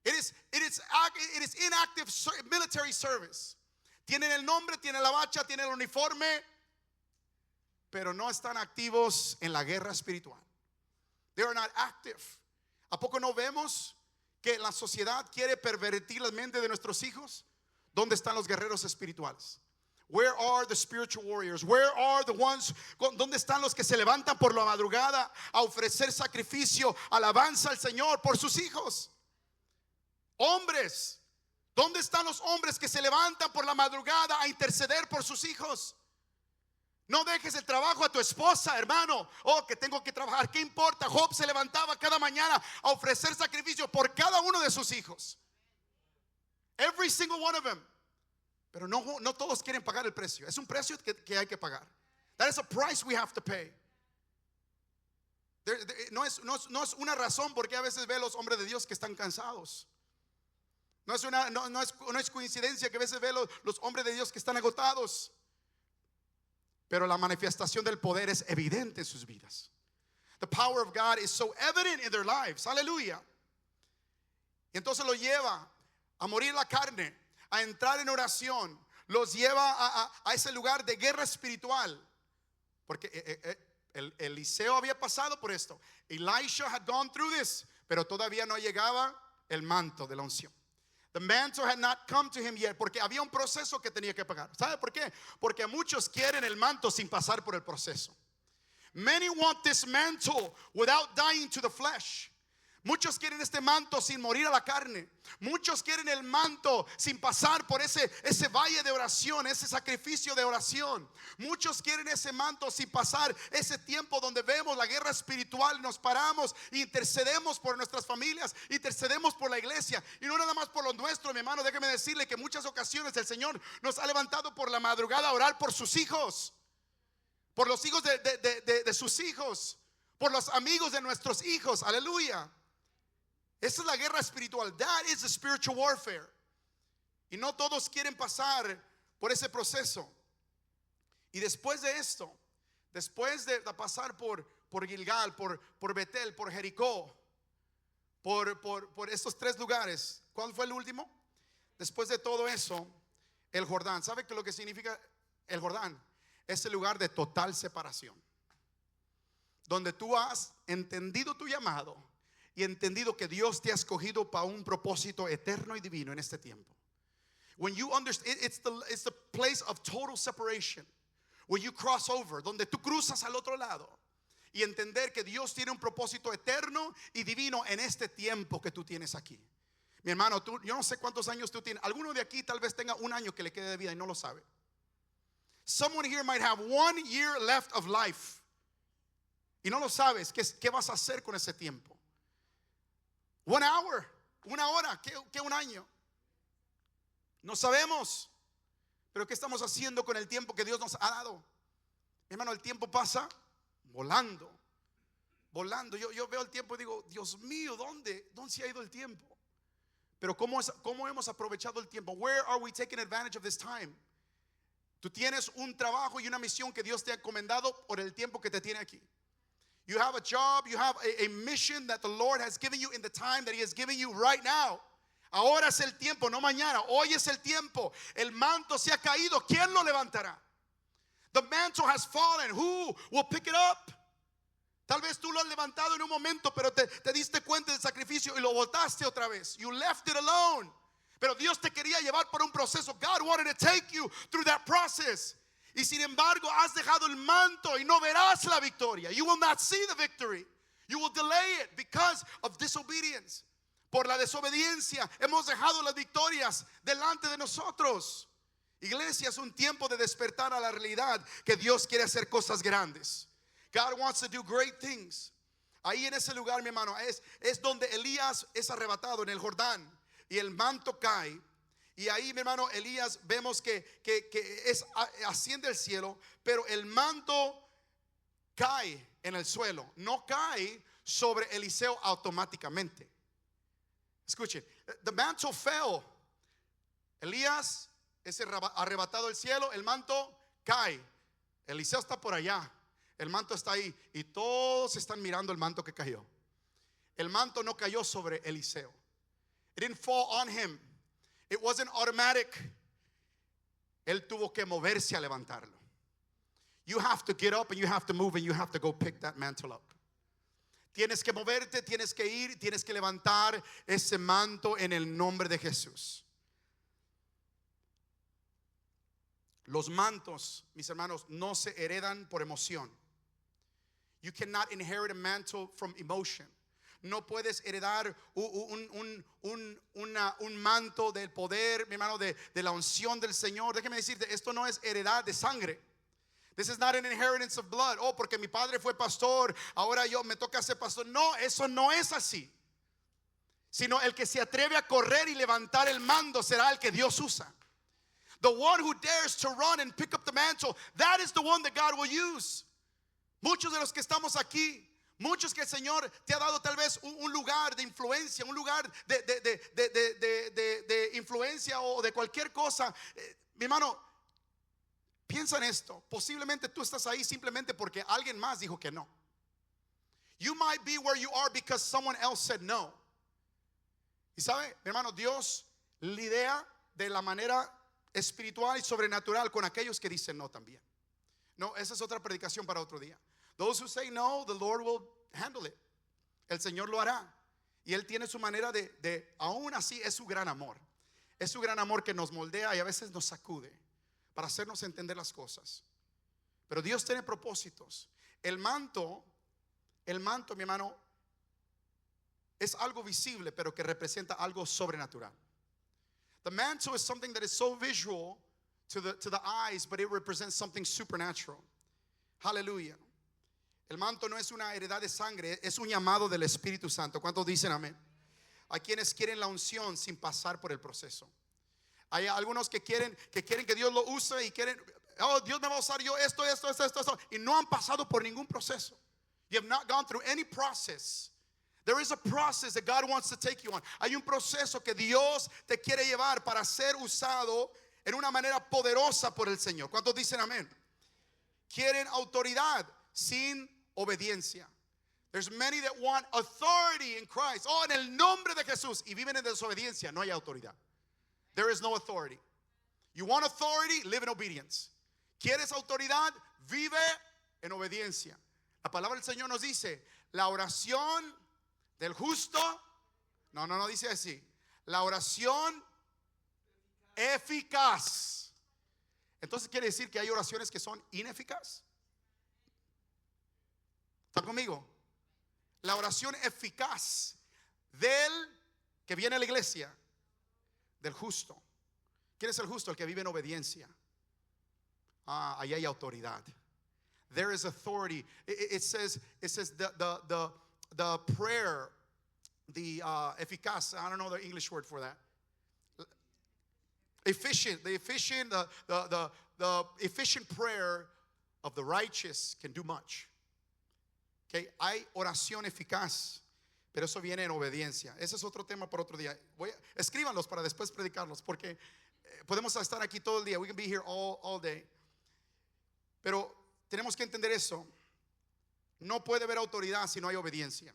It is inactive military service. Tienen el nombre, tienen la bacha, tienen el uniforme, pero no están activos en la guerra espiritual. They are not active. ¿A poco no vemos que la sociedad quiere pervertir la mente de nuestros hijos? ¿Dónde están los guerreros espirituales? Where are the spiritual warriors? Where are the ones? ¿Dónde están los que se levantan por la madrugada a ofrecer sacrificio, alabanza al Señor por sus hijos? Hombres, ¿dónde están los hombres que se levantan por la madrugada a interceder por sus hijos? No dejes el trabajo a tu esposa, hermano. Oh, que tengo que trabajar, ¿qué importa? Job se levantaba cada mañana a ofrecer sacrificio por cada uno de sus hijos. Every single one of them. Pero no todos quieren pagar el precio. Es un precio que hay que pagar. That is a price we have to pay. No es una razón porque a veces ve a los hombres de Dios que están cansados. No es coincidencia que a veces ve los hombres de Dios que están agotados. Pero la manifestación del poder es evidente en sus vidas. The power of God is so evident in their lives. Aleluya. Y entonces lo lleva a morir la carne, a entrar en oración, los lleva a ese lugar de guerra espiritual. Porque Eliseo había pasado por esto. Elisha had gone through this, pero todavía no llegaba el manto de la unción. The mantle had not come to him yet, porque había un proceso que tenía que pagar. ¿Sabe por qué? Porque muchos quieren el manto sin pasar por el proceso. Many want this mantle without dying to the flesh. Muchos quieren este manto sin morir a la carne. Muchos quieren el manto sin pasar por ese valle de oración, ese sacrificio de oración. Muchos quieren ese manto sin pasar ese tiempo donde vemos la guerra espiritual, nos paramos e intercedemos por nuestras familias, intercedemos por la iglesia y no nada más por lo nuestro, mi hermano. Déjeme decirle que en muchas ocasiones el Señor nos ha levantado por la madrugada a orar por sus hijos, por los hijos de sus hijos, por los amigos de nuestros hijos. Aleluya. Esa es la guerra espiritual. That is the spiritual warfare. Y no todos quieren pasar por ese proceso. Y después de esto, después de pasar por Gilgal, por Betel, por Jericó, por estos tres lugares, ¿cuál fue el último? Después de todo eso, el Jordán. ¿Sabe qué lo que significa el Jordán? Es el lugar de total separación, donde tú has entendido tu llamado y entendido que Dios te ha escogido para un propósito eterno y divino en este tiempo. When you understand, it's the place of total separation, where you cross over, donde tú cruzas al otro lado y entender que Dios tiene un propósito eterno y divino en este tiempo que tú tienes aquí. Mi hermano, yo no sé cuántos años tú tienes. Alguno de aquí tal vez tenga un año que le quede de vida y no lo sabe. Someone here might have 1 year left of life y no lo sabes. ¿Qué vas a hacer con ese tiempo? 1 hour, una hora, ¿qué un año? No sabemos. Pero ¿qué estamos haciendo con el tiempo que Dios nos ha dado? Hermano, el tiempo pasa volando. volando. Yo veo el tiempo y digo, Dios mío, ¿dónde se ha ido el tiempo? Pero ¿cómo hemos aprovechado el tiempo? Where are we taking advantage of this time? Tú tienes un trabajo y una misión que Dios te ha encomendado por el tiempo que te tiene aquí. You have a job, you have a mission that the Lord has given you in the time that He has given you right now. Ahora es el tiempo, no mañana. Hoy es el tiempo. El manto se ha caído. ¿Quién lo levantará? The mantle has fallen. Who will pick it up? Tal vez tú lo has levantado en un momento, pero te diste cuenta del sacrificio y lo botaste otra vez. You left it alone. Pero Dios te quería llevar por un proceso. God wanted to take you through that process. Y sin embargo, has dejado el manto y no verás la victoria. You will not see the victory. You will delay it because of disobedience. Por la desobediencia hemos dejado las victorias delante de nosotros. Iglesia, es un tiempo de despertar a la realidad que Dios quiere hacer cosas grandes. God wants to do great things. Ahí en ese lugar, mi hermano, es donde Elías es arrebatado en el Jordán y el manto cae. Y ahí, mi hermano, Elías vemos que asciende al cielo, pero el manto cae en el suelo, no cae sobre Eliseo automáticamente. Escuchen, the mantle fell. Elías es arrebatado al cielo, el manto cae. Eliseo está por allá. El manto está ahí y todos están mirando el manto que cayó. El manto no cayó sobre Eliseo. It didn't fall on him. It wasn't automatic. Él tuvo que moverse a levantarlo. You have to get up and you have to move and you have to go pick that mantle up. Tienes que moverte, tienes que ir, tienes que levantar ese manto en el nombre de Jesús. Los mantos, mis hermanos, no se heredan por emoción. You cannot inherit a mantle from emotion. No puedes heredar un manto del poder, mi hermano, de la unción del Señor. Déjeme decirte, esto no es heredad de sangre. This is not an inheritance of blood. Oh, porque mi padre fue pastor, ahora yo me toca ser pastor. No, eso no es así. Sino el que se atreve a correr y levantar el mando será el que Dios usa. The one who dares to run and pick up the mantle, that is the one that God will use. Muchos de los que estamos aquí, muchos que el Señor te ha dado tal vez un lugar de influencia, un lugar de influencia o de cualquier cosa. Mi hermano, piensa en esto. Posiblemente tú estás ahí simplemente porque alguien más dijo que no. You might be where you are because someone else said no. Y sabe, mi hermano, Dios lidia de la manera espiritual y sobrenatural con aquellos que dicen no también. No, esa es otra predicación para otro día. Those who say no, the Lord will handle it. El Señor lo hará. Y Él tiene su manera aún así es su gran amor. Es su gran amor que nos moldea y a veces nos sacude para hacernos entender las cosas. Pero Dios tiene propósitos. El manto, mi hermano, es algo visible, pero que representa algo sobrenatural. The mantle is something that is so visual to the eyes, but it represents something supernatural. Hallelujah. El manto no es una heredad de sangre, es un llamado del Espíritu Santo. ¿Cuántos dicen amén? Hay quienes quieren la unción sin pasar por el proceso. Hay algunos que quieren que Dios lo use y quieren, oh, Dios me va a usar yo esto, y no han pasado por ningún proceso. You have not gone through any process. There is a process that God wants to take you on. Hay un proceso que Dios te quiere llevar para ser usado en una manera poderosa por el Señor. ¿Cuántos dicen amén? Quieren autoridad sin obediencia. There's many that want authority in Christ. Oh, en el nombre de Jesús. Y viven en desobediencia. No hay autoridad. There is no authority. You want authority, live in obedience. ¿Quieres autoridad? Vive en obediencia. La palabra del Señor nos dice, la oración del justo, no dice así. La oración eficaz. Entonces quiere decir que hay oraciones que son ineficaces. ¿Están conmigo? La oración eficaz del que viene a la iglesia, del justo. ¿Quién es el justo? El que vive en obediencia. Ahí hay autoridad. There is authority. It says the prayer, the eficaz. I don't know the English word for that. Efficient. The efficient prayer of the righteous can do much. Que hay oración eficaz, pero eso viene en obediencia. Ese es otro tema para otro día. Escríbanlos para después predicarlos, porque podemos estar aquí todo el día. We can be here all day. Pero tenemos que entender eso. No puede haber autoridad si no hay obediencia.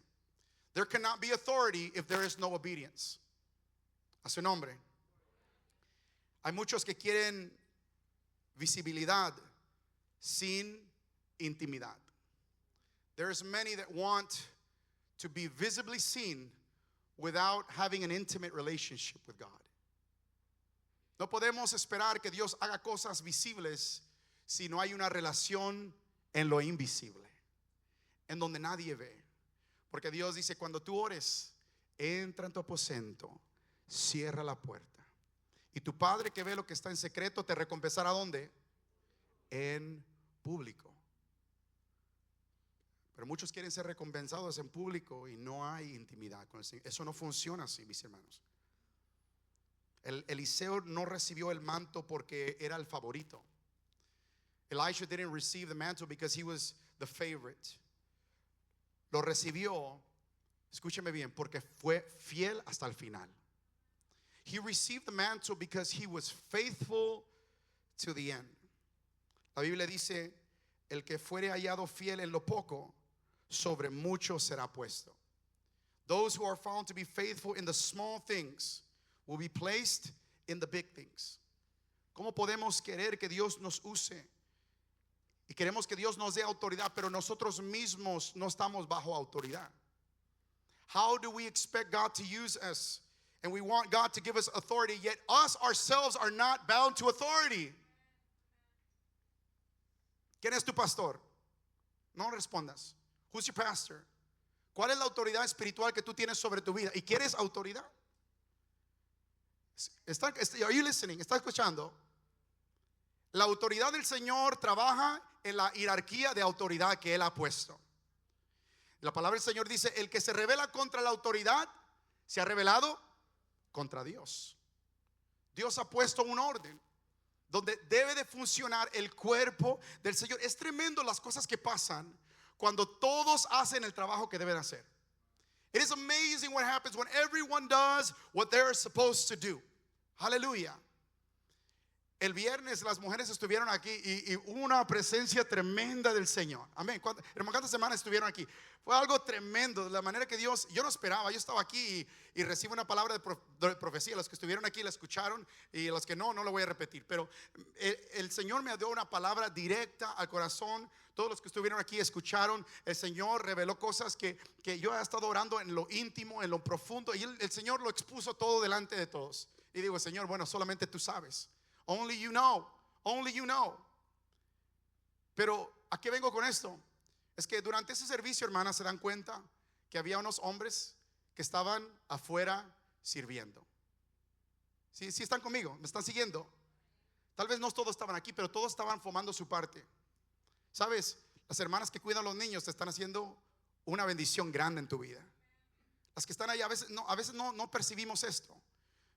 There cannot be authority if there is no obedience. A su nombre. Hay muchos que quieren visibilidad sin intimidad. There's many that want to be visibly seen without having an intimate relationship with God. No podemos esperar que Dios haga cosas visibles si no hay una relación en lo invisible, en donde nadie ve. Porque Dios dice, cuando tú ores, entra en tu aposento, cierra la puerta, y tu Padre que ve lo que está en secreto te recompensará ¿dónde? En público. Pero muchos quieren ser recompensados en público y no hay intimidad con el Señor. Eso no funciona así, mis hermanos. Eliseo no recibió el manto porque era el favorito. Elisha didn't receive the mantle because he was the favorite. Lo recibió, escúcheme bien, porque fue fiel hasta el final. He received the mantle because he was faithful to the end. La Biblia dice, el que fuere hallado fiel en lo poco, sobre mucho será puesto. Those who are found to be faithful in the small things will be placed in the big things. ¿Cómo podemos querer que Dios nos use? Y queremos que Dios nos dé autoridad, pero nosotros mismos no estamos bajo autoridad. How do we expect God to use us? And we want God to give us authority, yet us ourselves are not bound to authority. ¿Quién es tu pastor? No respondas. Who's your pastor? ¿Cuál es la autoridad espiritual que tú tienes sobre tu vida? ¿Y quieres autoridad? Are you listening? ¿Está escuchando? La autoridad del Señor trabaja en la jerarquía de autoridad que Él ha puesto. La palabra del Señor dice, el que se revela contra la autoridad, se ha rebelado contra Dios. Dios ha puesto un orden donde debe de funcionar el cuerpo del Señor. Es tremendo las cosas que pasan cuando todos hacen el trabajo que deben hacer. It is amazing what happens when everyone does what they're supposed to do. Aleluya. El viernes las mujeres estuvieron aquí y hubo una presencia tremenda del Señor. Amén. Hermano, ¿cuántas semanas estuvieron aquí? Fue algo tremendo, de la manera que Dios, yo no esperaba, yo estaba aquí y recibo una palabra de profecía. Los que estuvieron aquí la escucharon y los que no lo voy a repetir. Pero el Señor me dio una palabra directa al corazón. Todos los que estuvieron aquí escucharon. El Señor reveló cosas que yo he estado orando en lo íntimo, en lo profundo. Y el Señor lo expuso todo delante de todos. Y digo, Señor, bueno, solamente tú sabes. Only you know, only you know. Pero ¿a qué vengo con esto? Es que durante ese servicio, hermanas, se dan cuenta que había unos hombres que estaban afuera sirviendo. ¿Sí están conmigo? ¿Me están siguiendo? Tal vez no todos estaban aquí, pero todos estaban formando su parte. ¿Sabes? Las hermanas que cuidan a los niños te están haciendo una bendición grande en tu vida. Las que están ahí a veces no percibimos esto.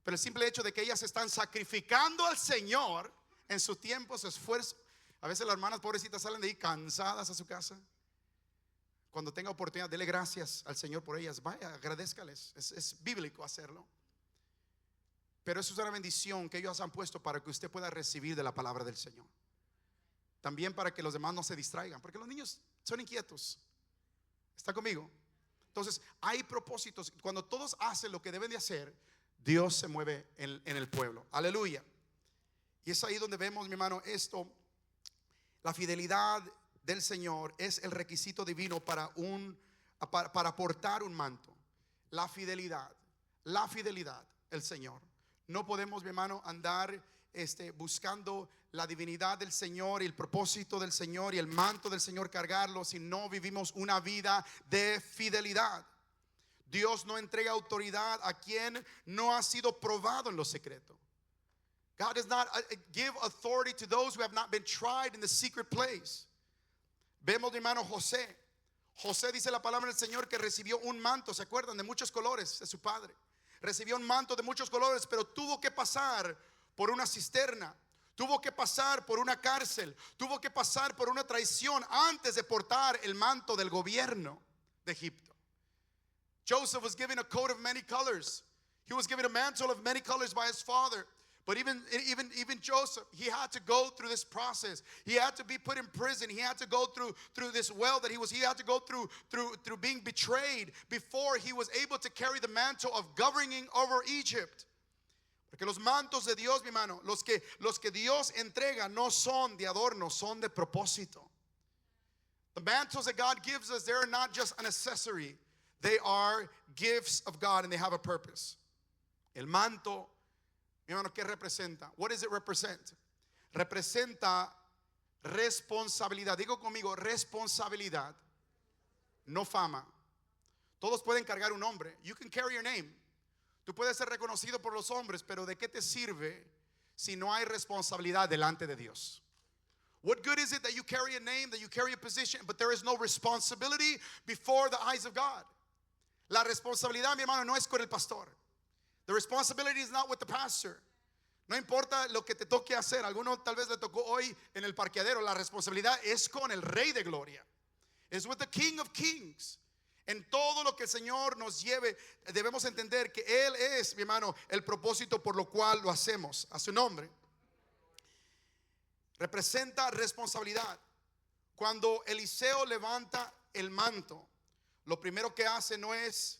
Pero el simple hecho de que ellas están sacrificando al Señor en su tiempo, su esfuerzo. A veces las hermanas pobrecitas salen de ahí cansadas a su casa. Cuando tenga oportunidad, dele gracias al Señor por ellas. Vaya, agradézcales. Es bíblico hacerlo. Pero eso es una bendición que ellos han puesto para que usted pueda recibir de la palabra del Señor. También para que los demás no se distraigan, porque los niños son inquietos. ¿Está conmigo? Entonces hay propósitos. Cuando todos hacen lo que deben de hacer, Dios se mueve en el pueblo. Aleluya. Y es ahí donde vemos, mi hermano, esto. La fidelidad del Señor es el requisito divino para portar un manto. La fidelidad, el Señor. No podemos, mi hermano, andar buscando la divinidad del Señor y el propósito del Señor y el manto del Señor, cargarlo, si no vivimos una vida de fidelidad. Dios no entrega autoridad a quien no ha sido probado en lo secreto. God does not give authority to those who have not been tried in the secret place. Vemos, hermano, José. José, dice la palabra del Señor, que recibió un manto, ¿se acuerdan? De muchos colores de su padre. Recibió un manto de muchos colores, pero tuvo que pasar por una cisterna. tuvo que pasar por una cárcel, tuvo que pasar por una traición antes de portar el manto del gobierno de Egipto. Joseph was given a coat of many colors. He was given a mantle of many colors by his father. But even Joseph, he had to go through this process. He had to be put in prison. He had to go through this well that he had to go through being betrayed before he was able to carry the mantle of governing over Egypt. Porque los mantos de Dios, mi hermano, los que Dios entrega no son de adorno, son de propósito. The mantles that God gives us, they're not just an accessory. They are gifts of God and they have a purpose. El manto, mi hermano, ¿qué representa? What does it represent? Representa responsabilidad. Digo conmigo, responsabilidad, no fama. Todos pueden cargar un nombre. You can carry your name. Tú puedes ser reconocido por los hombres, pero ¿de qué te sirve si no hay responsabilidad delante de Dios? What good is it that you carry a name, that you carry a position, but there is no responsibility before the eyes of God? La responsabilidad, mi hermano, no es con el pastor. The responsibility is not with the pastor. No importa lo que te toque hacer. Alguno tal vez le tocó hoy en el parqueadero. La responsabilidad es con el Rey de Gloria. It's with the King of Kings. En todo lo que el Señor nos lleve, debemos entender que Él es, mi hermano, el propósito por lo cual lo hacemos. A su nombre. Representa responsabilidad. Cuando Eliseo levanta el manto, lo primero que hace no es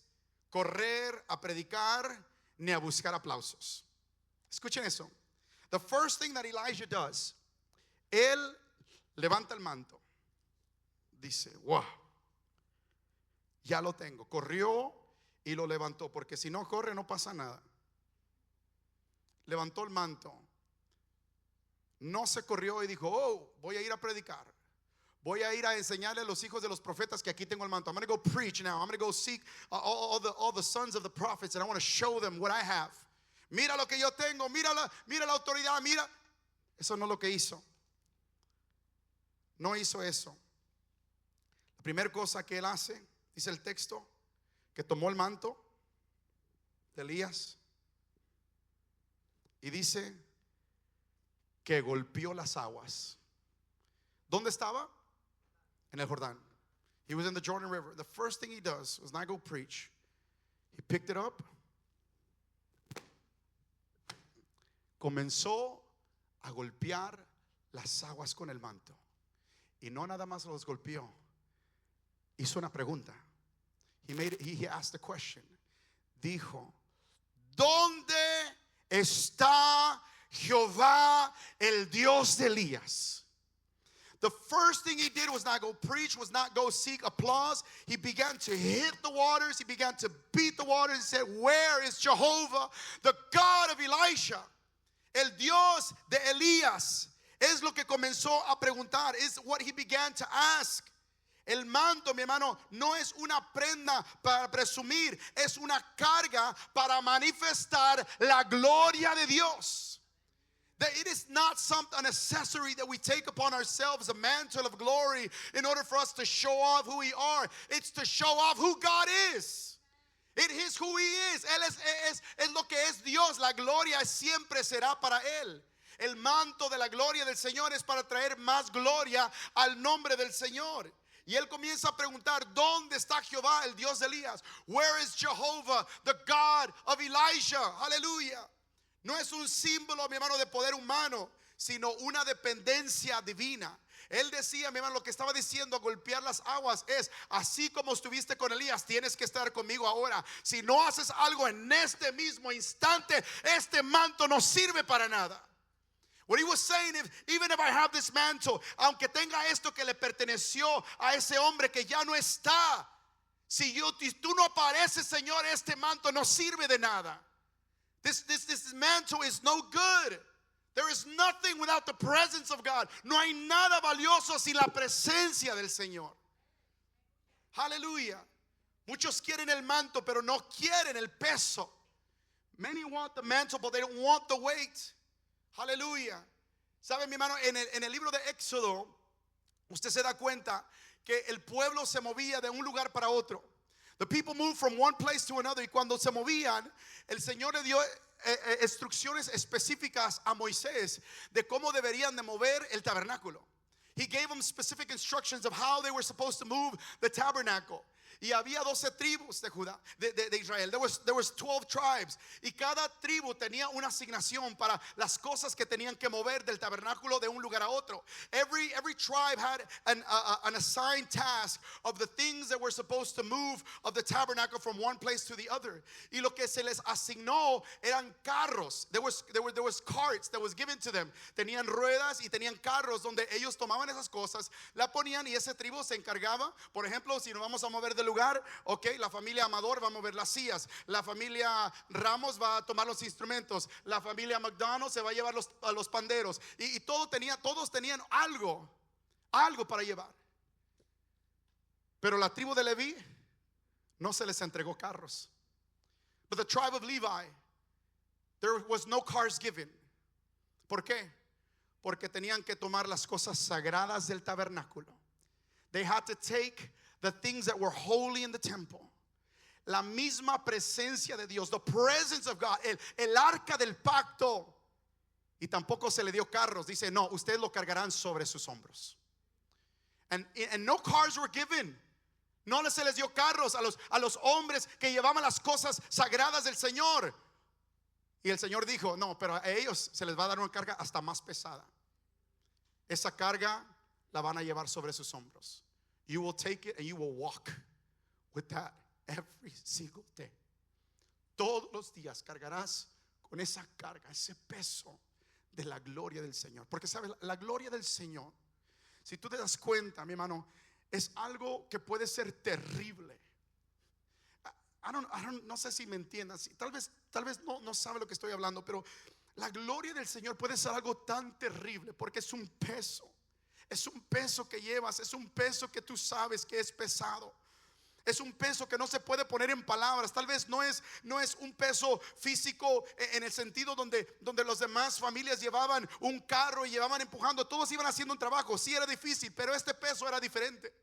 correr a predicar ni a buscar aplausos. Escuchen eso. The first thing that Elijah does, él levanta el manto. Dice, wow, ya lo tengo. Corrió y lo levantó, porque si no corre no pasa nada. Levantó el manto. No se corrió y dijo, oh, voy a ir a predicar. Voy a ir a enseñarle a los hijos de los profetas que aquí tengo el manto. I'm going to go preach now. I'm going to go seek all the sons of the prophets, and I want to show them what I have. Mira lo que yo tengo. Mira la autoridad. Mira. Eso no es lo que hizo. No hizo eso. La primera cosa que él hace, dice el texto, que tomó el manto de Elías y dice que golpeó las aguas. ¿Dónde estaba? En el Jordán. He was in the Jordan River. The first thing he does was not go preach. He picked it up. Comenzó a golpear las aguas con el manto. Y no nada más los golpeó. Hizo una pregunta. He asked a question. Dijo, ¿dónde está Jehová, el Dios de Elías? The first thing he did was not go preach, was not go seek applause. He began to hit the waters. He began to beat the waters and said, where is Jehovah, the God of Elisha? El Dios de Elías. Es lo que comenzó a preguntar. Is what he began to ask. El manto, mi hermano, no es una prenda para presumir. Es una carga para manifestar la gloria de Dios. That it is not an accessory that we take upon ourselves, a mantle of glory, in order for us to show off who we are. It's to show off who God is. It is who He is. Él es lo que es Dios. La gloria siempre será para Él. El manto de la gloria del Señor es para traer más gloria al nombre del Señor. Y él comienza a preguntar, ¿dónde está Jehová, el Dios de Elías? Where is Jehovah, the God of Elijah? Aleluya. No es un símbolo, mi hermano, de poder humano, sino una dependencia divina. Él decía, mi hermano, lo que estaba diciendo a golpear las aguas es, así como estuviste con Elías, tienes que estar conmigo ahora. Si no haces algo en este mismo instante, este manto no sirve para nada. What he was saying, even if I have this mantle, aunque tenga esto que le perteneció a ese hombre que ya no está, si tú no apareces, Señor, este manto no sirve de nada. This mantle is no good. There is nothing without the presence of God. No hay nada valioso sin la presencia del Señor. Aleluya. Muchos quieren el manto, pero no quieren el peso. Many want the mantle, but they don't want the weight. Aleluya. ¿Sabe, mi hermano? En el libro de Éxodo, usted se da cuenta que el pueblo se movía de un lugar para otro. The people moved from one place to another. Y cuando se movían, el Señor le dio instrucciones específicas a Moisés de cómo deberían de mover el tabernáculo. He gave them specific instructions of how they were supposed to move the tabernacle. Y había 12 tribus de Judá, de Israel. There was 12 tribes. Y cada tribu tenía una asignación para las cosas que tenían que mover del tabernáculo de un lugar a otro. Every tribe had an assigned task of the things that were supposed to move of the tabernacle from one place to the other. Y lo que se les asignó eran carros. There was carts that was given to them. Tenían ruedas y tenían carros donde ellos tomaban esas cosas, la ponían y ese tribu se encargaba. Por ejemplo, si nos vamos a mover del lugar, ok, la familia Amador va a mover las sillas, la familia Ramos va a tomar los instrumentos, la familia McDonald se va a llevar a los panderos y todos tenían algo para llevar. Pero la tribu de Leví no se les entregó carros. But the tribe of Levi, there was no cars given. ¿Por qué? Porque tenían que tomar las cosas sagradas del tabernáculo. They had to take the things that were holy in the temple. La misma presencia de Dios, the presence of God, el arca del pacto. Y tampoco se le dio carros. Dice, no, ustedes lo cargarán sobre sus hombros. And no cars were given. No se les dio carros a los hombres que llevaban las cosas sagradas del Señor. Y el Señor dijo, no, pero a ellos se les va a dar una carga hasta más pesada. Esa carga la van a llevar sobre sus hombros. You will take it and you will walk with that every single day. Todos los días cargarás con esa carga, ese peso de la gloria del Señor. Porque sabes, la gloria del Señor, si tú te das cuenta, mi hermano, es algo que puede ser terrible. No sé si me entiendas. Tal vez no sabe lo que estoy hablando, pero la gloria del Señor puede ser algo tan terrible porque es un peso. Es un peso que llevas, es un peso que tú sabes que es pesado. Es un peso que no se puede poner en palabras. Tal vez no es un peso físico en el sentido donde los demás familias llevaban un carro y llevaban empujando. Todos iban haciendo un trabajo. Sí, era difícil, pero este peso era diferente.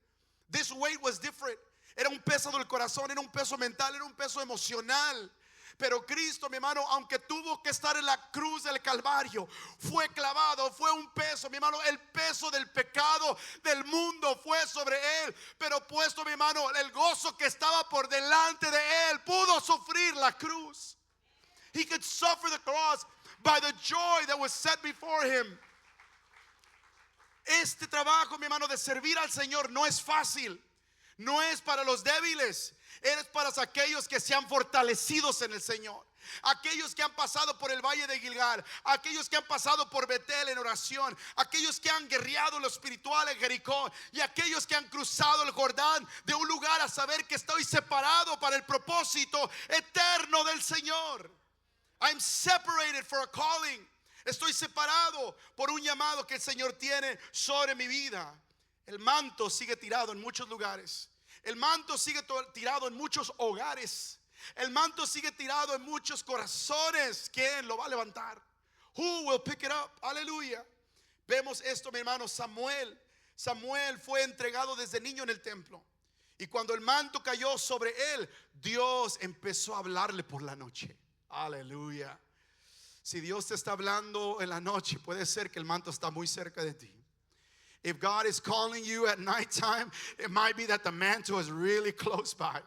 This weight was different. Era un peso del corazón, era un peso mental, era un peso emocional. Pero Cristo, mi hermano, aunque tuvo que estar en la cruz del Calvario, fue clavado, fue un peso, mi hermano, el peso del pecado del mundo fue sobre él. Pero puesto, mi hermano, el gozo que estaba por delante de él, pudo sufrir la cruz. He could suffer the cross by the joy that was set before him. Este trabajo, mi hermano, de servir al Señor no es fácil. No es para los débiles, es para aquellos que se han fortalecidos en el Señor. Aquellos que han pasado por el valle de Gilgal, aquellos que han pasado por Betel en oración, aquellos que han guerreado lo espiritual en Jericó y aquellos que han cruzado el Jordán de un lugar a saber que estoy separado para el propósito eterno del Señor. I'm separated for a calling. Estoy separado por un llamado que el Señor tiene sobre mi vida. El manto sigue tirado en muchos lugares. El manto sigue tirado en muchos hogares. El manto sigue tirado en muchos corazones. ¿Quién lo va a levantar? Who will pick it up? Aleluya. Vemos esto, mi hermano. Samuel fue entregado desde niño en el templo. Y cuando el manto cayó sobre él, Dios empezó a hablarle por la noche. Aleluya. Si Dios te está hablando en la noche, puede ser que el manto está muy cerca de ti. If God is calling you at nighttime, it might be that the mantle is really close by.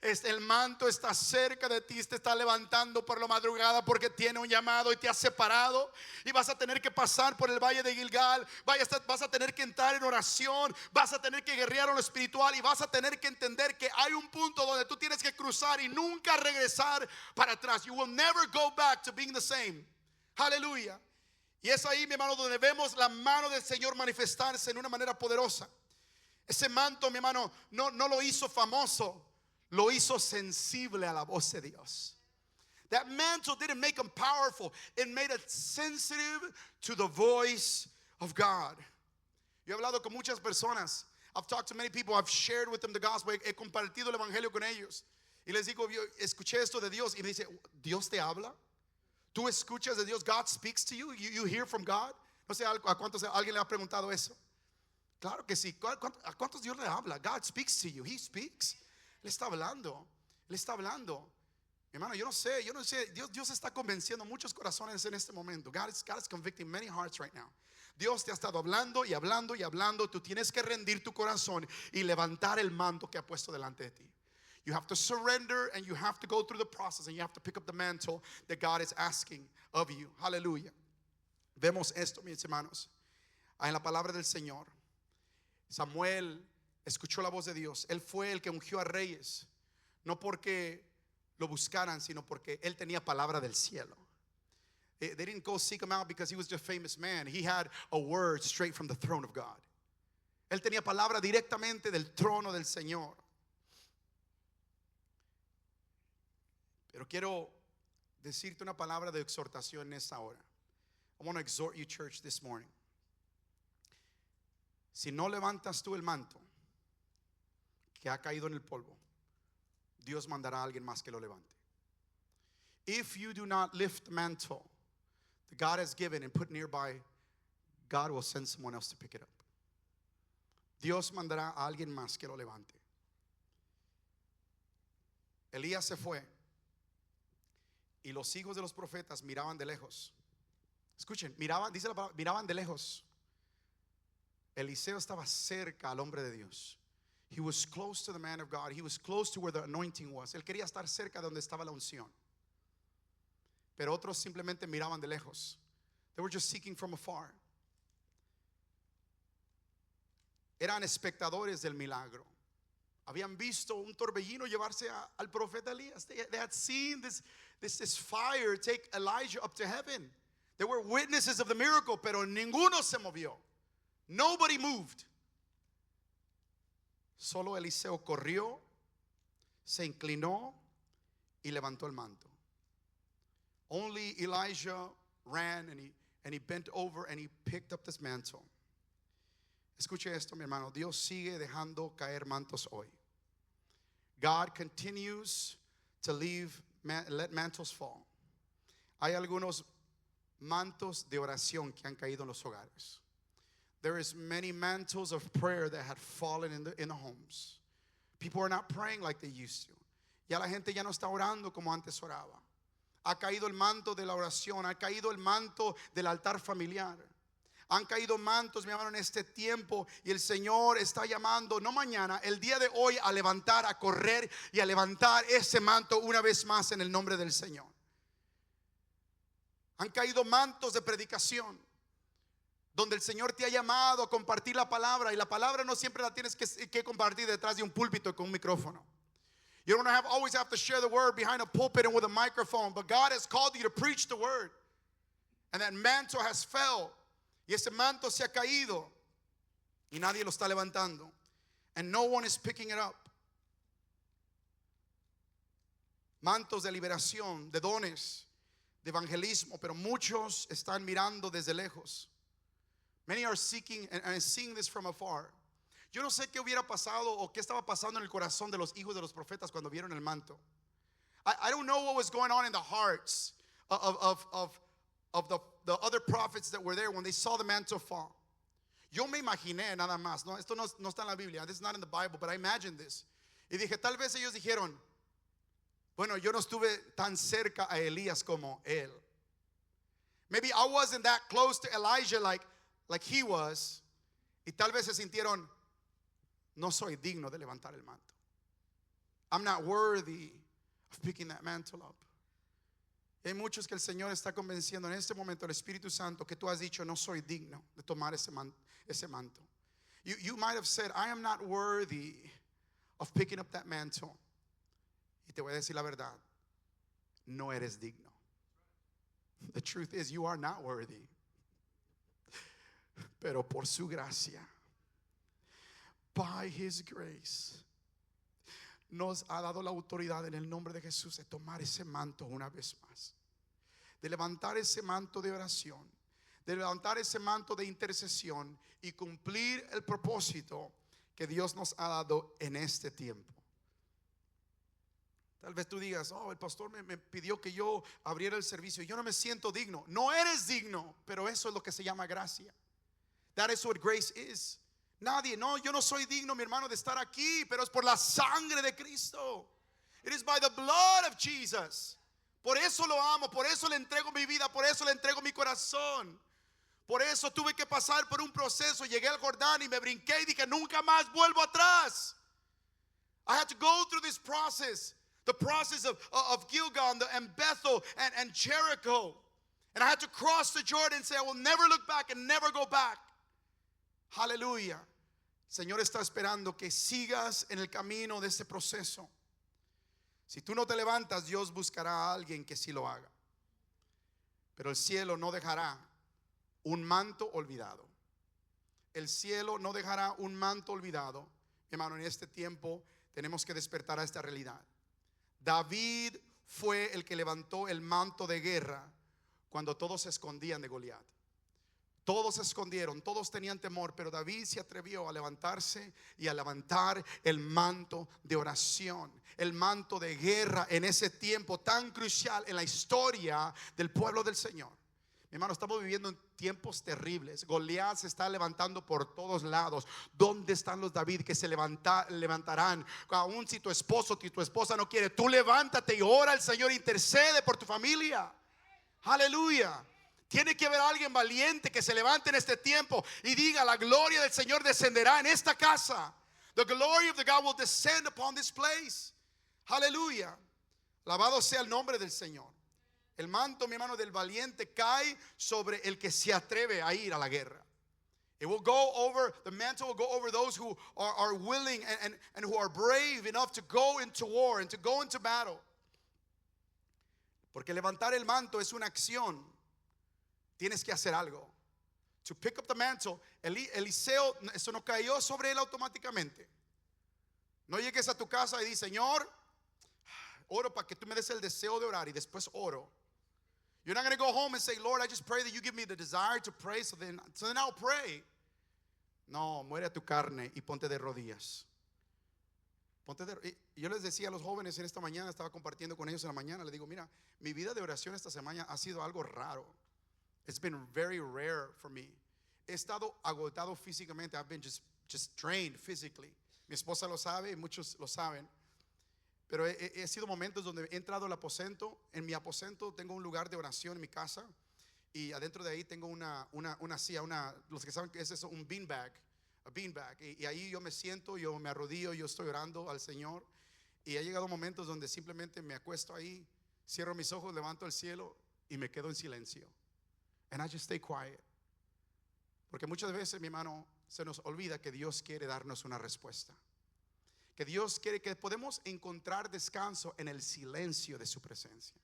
El manto está cerca de ti, te está levantando por la madrugada porque tiene un llamado y te ha separado. Y vas a tener que pasar por el valle de Gilgal, vas a tener que entrar en oración, vas a tener que guerrear en lo espiritual y vas a tener que entender que hay un punto donde tú tienes que cruzar y nunca regresar para atrás. You will never go back to being the same. Aleluya. Y es ahí, mi hermano, donde vemos la mano del Señor manifestarse en una manera poderosa. Ese manto, mi hermano, no lo hizo famoso, lo hizo sensible a la voz de Dios. That mantle didn't make him powerful, it made it sensitive to the voice of God. Yo he hablado con muchas personas. I've talked to many people, I've shared with them the gospel, he compartido el evangelio con ellos. Y les digo, yo escuché esto de Dios y me dice, ¿Dios te habla? ¿Tú escuchas de Dios? God speaks to you. You hear from God. No sé a cuántos alguien le ha preguntado eso. Claro que sí. ¿A cuántos Dios le habla? God speaks to you. He speaks. Él está hablando. Él está hablando. Hermano, yo no sé. Dios está convenciendo muchos corazones en este momento. God is convicting many hearts right now. Dios te ha estado hablando y hablando y hablando. Tú tienes que rendir tu corazón y levantar el manto que ha puesto delante de ti. You have to surrender and you have to go through the process and you have to pick up the mantle that God is asking of you. Hallelujah. Vemos esto, mis hermanos, en la palabra del Señor. Samuel escuchó la voz de Dios. Él fue el que ungió a reyes, no porque lo buscaran, sino porque él tenía palabra del cielo. They didn't go seek him out because he was just a famous man. He had a word straight from the throne of God. Él tenía palabra directamente del trono del Señor. Pero quiero decirte una palabra de exhortación en esta hora. I want to exhort you, church, this morning. Si no levantas tú el manto que ha caído en el polvo, Dios mandará a alguien más que lo levante. If you do not lift the mantle that God has given and put nearby, God will send someone else to pick it up. Dios mandará a alguien más que lo levante. Elías se fue y los hijos de los profetas miraban de lejos. Escuchen, miraban, dice la palabra, miraban de lejos. Eliseo estaba cerca al hombre de Dios. He was close to the man of God. He was close to where the anointing was. Él quería estar cerca de donde estaba la unción. Pero otros simplemente miraban de lejos. They were just seeking from afar. Eran espectadores del milagro. Habían visto un torbellino llevarse al profeta Elías. They had seen this fire take Elijah up to heaven. They were witnesses of the miracle, pero ninguno se movió. Nobody moved. Solo Eliseo corrió, se inclinó y levantó el manto. Only Elijah ran and he bent over and he picked up this mantle. Escuche esto, mi hermano. Dios sigue dejando caer mantos hoy. God continues to let mantles fall. Hay algunos mantos de oración que han caído en los hogares. There is many mantles of prayer that had fallen in the homes. People are not praying like they used to. Ya la gente ya no está orando como antes oraba. Ha caído el manto de la oración, ha caído el manto del altar familiar. Han caído mantos, mi hermano, en este tiempo, y el Señor está llamando, no mañana, el día de hoy, a levantar, a correr y a levantar ese manto una vez más en el nombre del Señor. Han caído mantos de predicación, donde el Señor te ha llamado a compartir la palabra, y la palabra no siempre la tienes que compartir detrás de un púlpito con un micrófono. You don't always have to share the word behind a pulpit and with a microphone, but God has called you to preach the word. And that mantle has fell. Y ese manto se ha caído y nadie lo está levantando. And no one is picking it up. Mantos de liberación, de dones, de evangelismo, pero muchos están mirando desde lejos. Many are seeking and seeing this from afar. Yo no sé qué hubiera pasado o qué estaba pasando en el corazón de los hijos de los profetas cuando vieron el manto. I don't know what was going on in the hearts of the other prophets that were there when they saw the mantle fall. Yo me imaginé nada más, no, esto no está en la Biblia, this is not in the Bible, but I imagined this. Y dije, tal vez ellos dijeron, bueno, yo no estuve tan cerca a Elías como él. Maybe I wasn't that close to Elijah like he was. Y tal vez se sintieron, no soy digno de levantar el manto. I'm not worthy of picking that mantle up. Hay muchos que el Señor está convenciendo en este momento, el Espíritu Santo, que tú has dicho, no soy digno de tomar ese manto. You might have said, I am not worthy of picking up that mantle. Y te voy a decir la verdad, no eres digno. The truth is, you are not worthy. Pero por su gracia, by His grace, nos ha dado la autoridad en el nombre de Jesús de tomar ese manto una vez más, de levantar ese manto de oración, de levantar ese manto de intercesión y cumplir el propósito que Dios nos ha dado en este tiempo. Tal vez tú digas, oh, el pastor me pidió que yo abriera el servicio, yo no me siento digno. No eres digno, pero eso es lo que se llama gracia. That is what grace is. Nadie, no, yo no soy digno, mi hermano, de estar aquí, pero es por la sangre de Cristo. It is by the blood of Jesus. Por eso lo amo, por eso le entrego mi vida, por eso le entrego mi corazón. Por eso tuve que pasar por un proceso. Llegué al Jordán y me brinqué y dije, nunca más vuelvo atrás. I had to go through this process. The process of Gilgal and Bethel and Jericho. And I had to cross the Jordan and say, I will never look back and never go back. Aleluya. Señor está esperando que sigas en el camino de este proceso. Si tú no te levantas, Dios buscará a alguien que sí lo haga. Pero el cielo no dejará un manto olvidado. El cielo no dejará un manto olvidado. Mi hermano, en este tiempo tenemos que despertar a esta realidad. David fue el que levantó el manto de guerra cuando todos se escondían de Goliat. Todos se escondieron, todos tenían temor, pero David se atrevió a levantarse y a levantar el manto de oración, el manto de guerra en ese tiempo tan crucial en la historia del pueblo del Señor. Mi hermano, estamos viviendo en tiempos terribles. Goliat se está levantando por todos lados. ¿Dónde están los David que se levantarán? Aún si tu esposo y tu esposa no quiere, tú levántate y ora al Señor, intercede por tu familia. Aleluya. Tiene que haber alguien valiente que se levante en este tiempo y diga, la gloria del Señor descenderá en esta casa. The glory of the God will descend upon this place. Aleluya. Alabado sea el nombre del Señor. El manto, mi hermano, del valiente cae sobre el que se atreve a ir a la guerra. It will go over, the mantle will go over those who are willing and who are brave enough to go into war and to go into battle. Porque levantar el manto es una acción. Tienes que hacer algo. To pick up the mantle. Eliseo, eso no cayó sobre él automáticamente. No llegues a tu casa y di, Señor, oro para que tú me des el deseo de orar y después oro. You're not going to go home and say, Lord, I just pray that you give me the desire to pray, so then I'll pray. No, muere a tu carne y ponte de rodillas. Yo les decía a los jóvenes en esta mañana, estaba compartiendo con ellos en la mañana, les digo, mira, mi vida de oración esta semana ha sido algo raro. It's been very rare for me. He estado agotado físicamente. I've been just drained physically. Mi esposa lo sabe y muchos lo saben. Pero he sido momentos donde he entrado al aposento. En mi aposento tengo un lugar de oración en mi casa. Y adentro de ahí tengo una silla, los que saben que es eso, un beanbag. A beanbag. Y ahí yo me siento, yo me arrodillo, yo estoy orando al Señor. Y ha llegado momentos donde simplemente me acuesto ahí, cierro mis ojos, levanto el cielo y me quedo en silencio. And I just stay quiet. Porque muchas veces, mi hermano, se nos olvida que Dios quiere darnos una respuesta. Que Dios quiere que podemos encontrar descanso en el silencio de su presencia.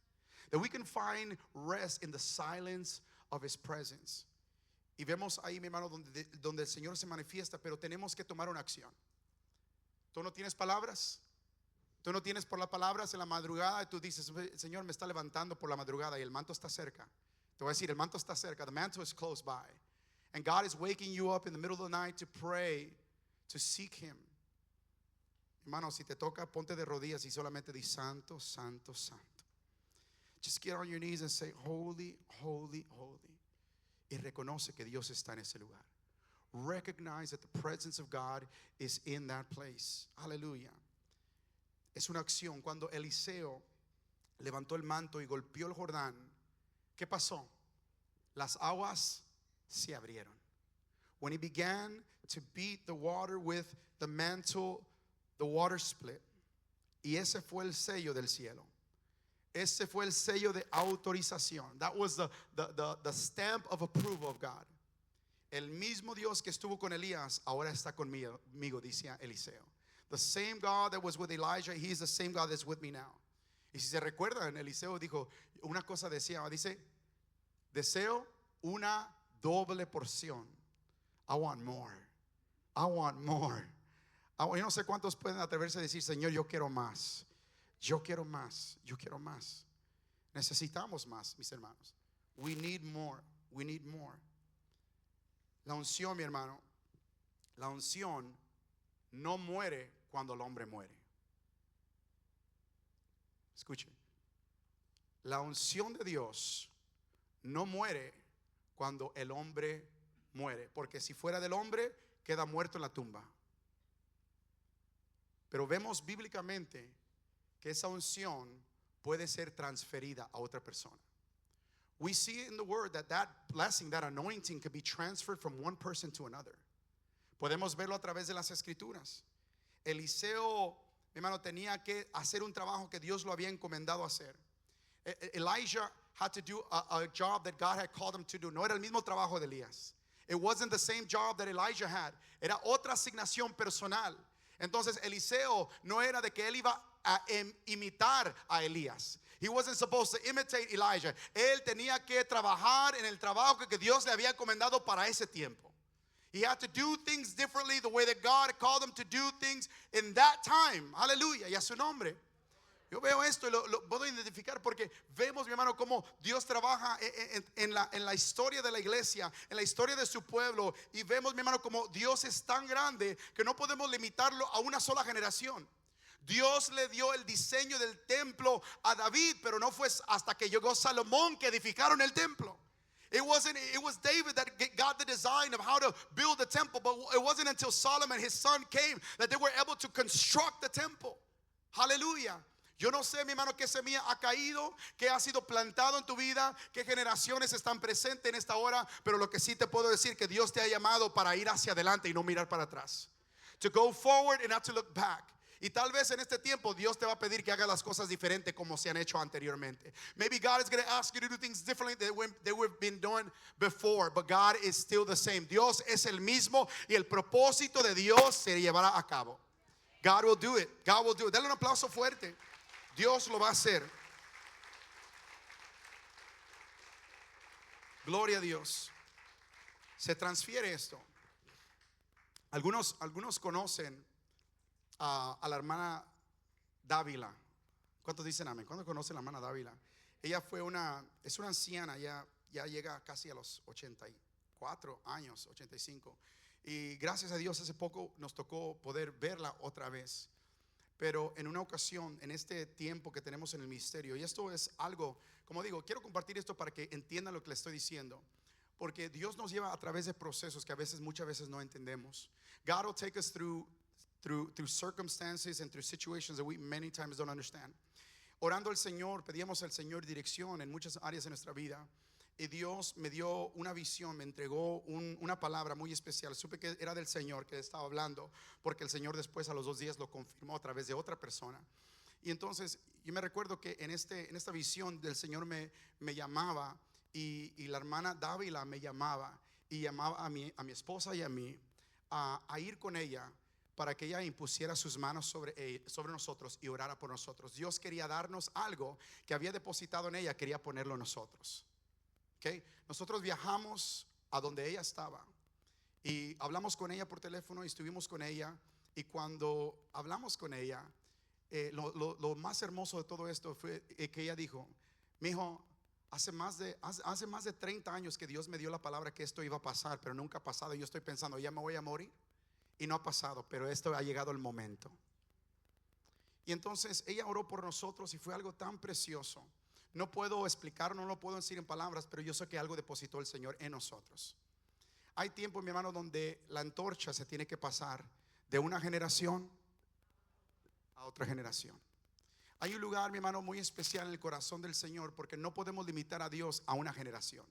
That we can find rest in the silence of His presence. Y vemos ahí, mi hermano, donde el Señor se manifiesta, pero tenemos que tomar una acción. Tú no tienes palabras. Tú no tienes por las palabras en la madrugada y tú dices, el Señor me está levantando por la madrugada y el manto está cerca. Te voy a decir, el manto está cerca. The mantle is close by. And God is waking you up in the middle of the night to pray, to seek Him. Hermano, si te toca, ponte de rodillas y solamente di santo, santo, santo. Just get on your knees and say, holy, holy, holy. Y reconoce que Dios está en ese lugar. Recognize that the presence of God is in that place. Aleluya. Es una acción. Cuando Eliseo levantó el manto y golpeó el Jordán, ¿qué pasó? Las aguas se abrieron. When he began to beat the water with the mantle, the water split. Y ese fue el sello del cielo. Ese fue el sello de autorización. That was the stamp of approval of God. El mismo Dios que estuvo con Elías ahora está conmigo, dice Eliseo. The same God that was with Elijah, He is the same God that's with me now. Y si se recuerdan, Eliseo dijo, una cosa decía, dice, deseo una doble porción. I want more. I want more. Yo no sé cuántos pueden atreverse a decir, Señor, yo quiero más. Yo quiero más. Yo quiero más. Necesitamos más, mis hermanos. We need more. We need more. La unción, mi hermano, la unción no muere cuando el hombre muere. Escuchen. La unción de Dios no muere cuando el hombre muere. Porque si fuera del hombre, queda muerto en la tumba. Pero vemos bíblicamente que esa unción puede ser transferida a otra persona. We see in the word that blessing, that anointing can be transferred from one person to another. Podemos verlo a través de las escrituras. Eliseo, mi hermano, tenía que hacer un trabajo que Dios lo había encomendado hacer. Elijah had to do a job that God had called him to do. No era el mismo trabajo de Elías. It wasn't the same job that Elijah had. Era otra asignación personal. Entonces Eliseo no era de que él iba a imitar a Elías. He wasn't supposed to imitate Elijah. Él tenía que trabajar en el trabajo que Dios le había encomendado para ese tiempo. He had to do things differently, the way that God called him to do things in that time. Aleluya, y a su nombre. Yo veo esto y lo puedo identificar porque vemos, mi hermano, cómo Dios trabaja en la historia de la iglesia, en la historia de su pueblo. Y vemos, mi hermano, cómo Dios es tan grande que no podemos limitarlo a una sola generación. Dios le dio el diseño del templo a David, pero no fue hasta que llegó Salomón que edificaron el templo. It was David that got the design of how to build the temple, but it wasn't until Solomon, his son, came that they were able to construct the temple. Hallelujah. Yo no sé, mi hermano, qué semilla ha caído, qué ha sido plantado en tu vida, qué generaciones están presentes en esta hora, pero lo que sí te puedo decir que Dios te ha llamado para ir hacia adelante y no mirar para atrás. To go forward and not to look back. Y tal vez en este tiempo Dios te va a pedir que hagas las cosas diferentes como se han hecho anteriormente. Maybe God is going to ask you to do things differently than we've been doing before, but God is still the same. Dios es el mismo y el propósito de Dios se llevará a cabo. God will do it. God will do it. Dale un aplauso fuerte. Dios lo va a hacer. Gloria a Dios. Se transfiere esto. Algunos conocen a la hermana Dávila. ¿Cuántos dicen amén? ¿Cuántos conocen a la hermana Dávila? Ella es una anciana, ya llega casi a los 84 años, 85. Y gracias a Dios hace poco nos tocó poder verla otra vez. Pero en una ocasión, en este tiempo que tenemos en el ministerio, y esto es algo, como digo, quiero compartir esto para que entiendan lo que les estoy diciendo. Porque Dios nos lleva a través de procesos que muchas veces no entendemos. God will take us through circumstances and through situations that we many times don't understand. Orando al Señor, pedíamos al Señor dirección en muchas áreas de nuestra vida. Y Dios me dio una visión, me entregó una palabra muy especial. Supe que era del Señor que estaba hablando, porque el Señor después a los 2 días lo confirmó a través de otra persona. Y entonces yo me recuerdo que en esta visión del Señor me llamaba y la hermana Dávila me llamaba y llamaba a mi esposa y a mí a ir con ella para que ella impusiera sus manos sobre nosotros y orara por nosotros. Dios quería darnos algo que había depositado en ella, quería ponerlo en nosotros. Okay. Nosotros viajamos a donde ella estaba y hablamos con ella por teléfono y estuvimos con ella. Y cuando hablamos con ella, lo más hermoso de todo esto fue que ella dijo: mijo, hace más de 30 años que Dios me dio la palabra que esto iba a pasar, pero nunca ha pasado. Yo estoy pensando, ya me voy a morir, y no ha pasado, pero esto ha llegado el momento. Y entonces ella oró por nosotros y fue algo tan precioso. No puedo explicar, no lo puedo decir en palabras, pero yo sé que algo depositó el Señor en nosotros. Hay tiempo, mi hermano, donde la antorcha se tiene que pasar de una generación a otra generación. Hay un lugar, mi hermano, muy especial en el corazón del Señor, porque no podemos limitar a Dios a una generación.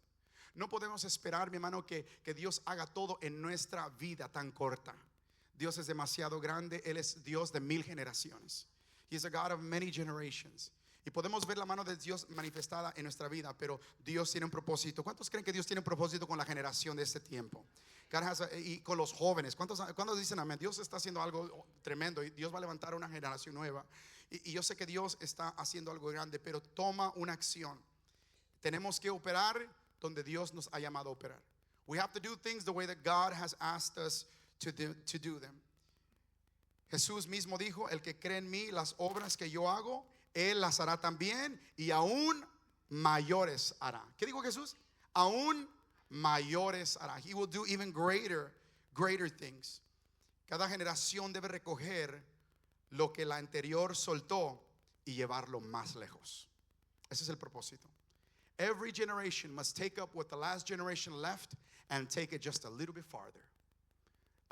No podemos esperar, mi hermano, que Dios haga todo en nuestra vida tan corta. Dios es demasiado grande. Él es Dios de 1000 generaciones. He is a God of many generations. Y podemos ver la mano de Dios manifestada en nuestra vida, pero Dios tiene un propósito. ¿Cuántos creen que Dios tiene un propósito con la generación de este tiempo? Y con los jóvenes. ¿Cuántos dicen amén? Dios está haciendo algo tremendo y Dios va a levantar una generación nueva. Y yo sé que Dios está haciendo algo grande, pero toma una acción. Tenemos que operar donde Dios nos ha llamado a operar. We have to do things the way that God has asked us to do them. Jesús mismo dijo: el que cree en mí, las obras que yo hago, Él las hará también, y aún mayores hará. ¿Qué dijo Jesús? Aún mayores hará. He will do even greater things. Cada generación debe recoger lo que la anterior soltó y llevarlo más lejos. Ese es el propósito. Every generation must take up what the last generation left and take it just a little bit farther.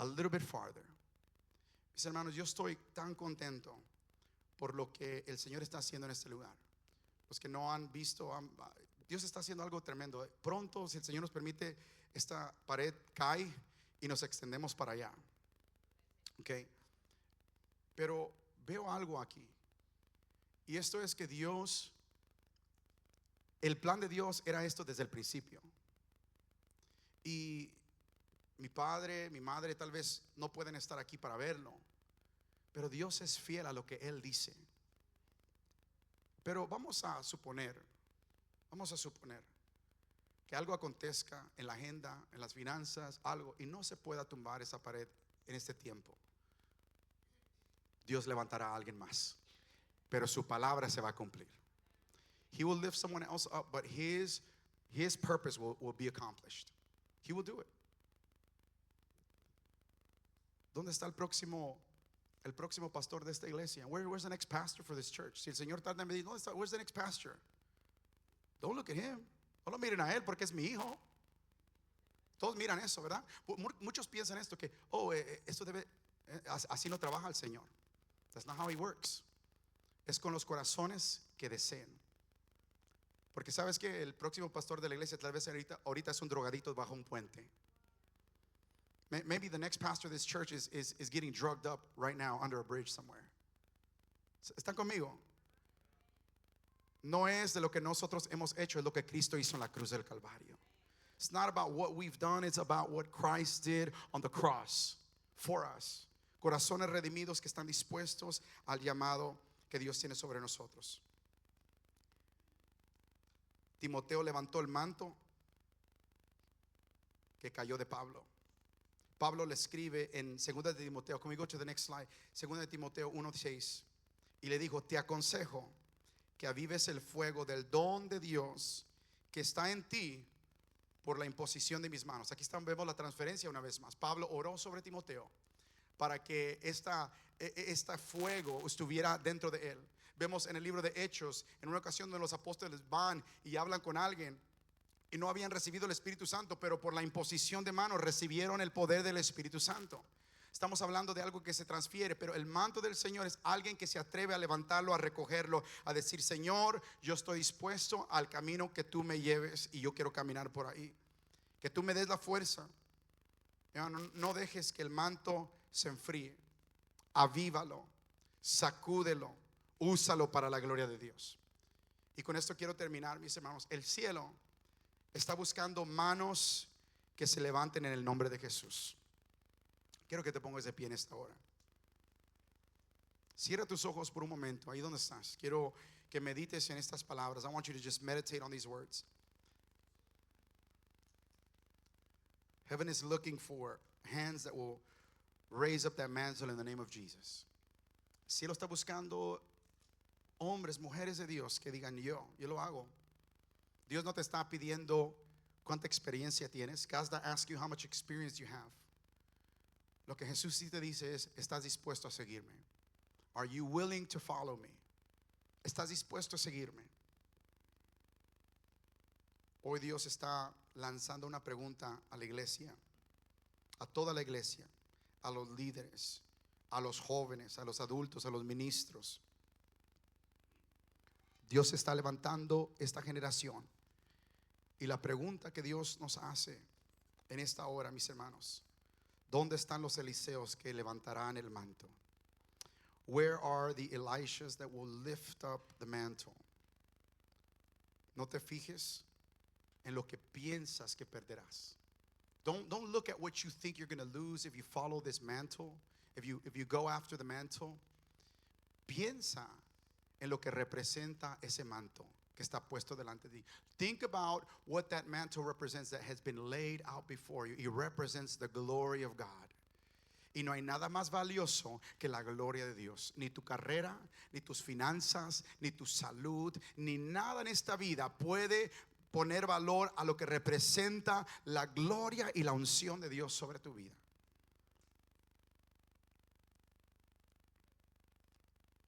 a little bit farther. Mis hermanos, yo estoy tan contento por lo que el Señor está haciendo en este lugar. Los que no han visto, Dios está haciendo algo tremendo. Pronto, si el Señor nos permite, esta pared cae y nos extendemos para allá. Ok. Pero veo algo aquí. Y esto es que Dios, el plan de Dios era esto desde el principio. Y mi padre, mi madre tal vez no pueden estar aquí para verlo, pero Dios es fiel a lo que Él dice. Pero vamos a suponer que algo acontezca en la agenda, en las finanzas, algo, y no se pueda tumbar esa pared en este tiempo. Dios levantará a alguien más, pero su palabra se va a cumplir. He will lift someone else up, but his purpose will be accomplished. He will do it. ¿Dónde está el próximo pastor de esta iglesia? Where's the next pastor for this church? Si el Señor tarda en me dice, ¿dónde está? Where's the next pastor? Don't look at him. No lo miren a él porque es mi hijo. Todos miran eso, ¿verdad? Muchos piensan esto que, esto debe, así no trabaja el Señor. That's not how he works. Es con los corazones que deseen. Porque sabes que el próximo pastor de la iglesia tal vez ahorita es un drogadito bajo un puente. Maybe the next pastor of this church is getting drugged up right now under a bridge somewhere. ¿Están conmigo? No es de lo que nosotros hemos hecho, es lo que Cristo hizo en la cruz del Calvario. It's not about what we've done, it's about what Christ did on the cross for us. Corazones redimidos que están dispuestos al llamado que Dios tiene sobre nosotros. Timoteo levantó el manto que cayó de Pablo. Pablo le escribe en 2 de Timoteo, can we go to the next slide? 2 de Timoteo 1:6, y le dijo, te aconsejo que avives el fuego del don de Dios que está en ti por la imposición de mis manos. Aquí vemos la transferencia una vez más. Pablo oró sobre Timoteo para que este fuego estuviera dentro de él. Vemos en el libro de Hechos, en una ocasión donde los apóstoles van y hablan con alguien y no habían recibido el Espíritu Santo, pero por la imposición de manos recibieron el poder del Espíritu Santo. Estamos hablando de algo que se transfiere, pero el manto del Señor es alguien que se atreve a levantarlo, a recogerlo, a decir, Señor, yo estoy dispuesto al camino que tú me lleves y yo quiero caminar por ahí. Que tú me des la fuerza. No dejes que el manto se enfríe. Avívalo, sacúdelo, úsalo para la gloria de Dios. Y con esto quiero terminar, mis hermanos. El cielo está buscando manos que se levanten en el nombre de Jesús. Quiero que te pongas de pie en esta hora. Cierra tus ojos por un momento, ahí donde estás. Quiero que medites en estas palabras. I want you to just meditate on these words. Heaven is looking for hands that will raise up that mantle in the name of Jesus. El cielo está buscando hombres, mujeres de Dios que digan yo lo hago. Dios no te está pidiendo cuánta experiencia tienes. God doesn't ask you how much experience you have. Lo que Jesús sí te dice es, ¿estás dispuesto a seguirme? Are you willing to follow me? ¿Estás dispuesto a seguirme? Hoy Dios está lanzando una pregunta a la iglesia, a toda la iglesia, a los líderes, a los jóvenes, a los adultos, a los ministros. Dios está levantando esta generación. Y la pregunta que Dios nos hace en esta hora, mis hermanos, ¿dónde están los Eliseos que levantarán el manto? Where are the Elishas that will lift up the mantle? No te fijes en lo que piensas que perderás. Don't look at what you think you're going to lose if you follow this mantle, if you go after the mantle. Piensa en lo que representa ese manto que está puesto delante de ti. Think about what that mantle represents that has been laid out before you. It represents the glory of God. Y no hay nada más valioso que la gloria de Dios. Ni tu carrera, ni tus finanzas, ni tu salud, ni nada en esta vida puede poner valor a lo que representa la gloria y la unción de Dios sobre tu vida.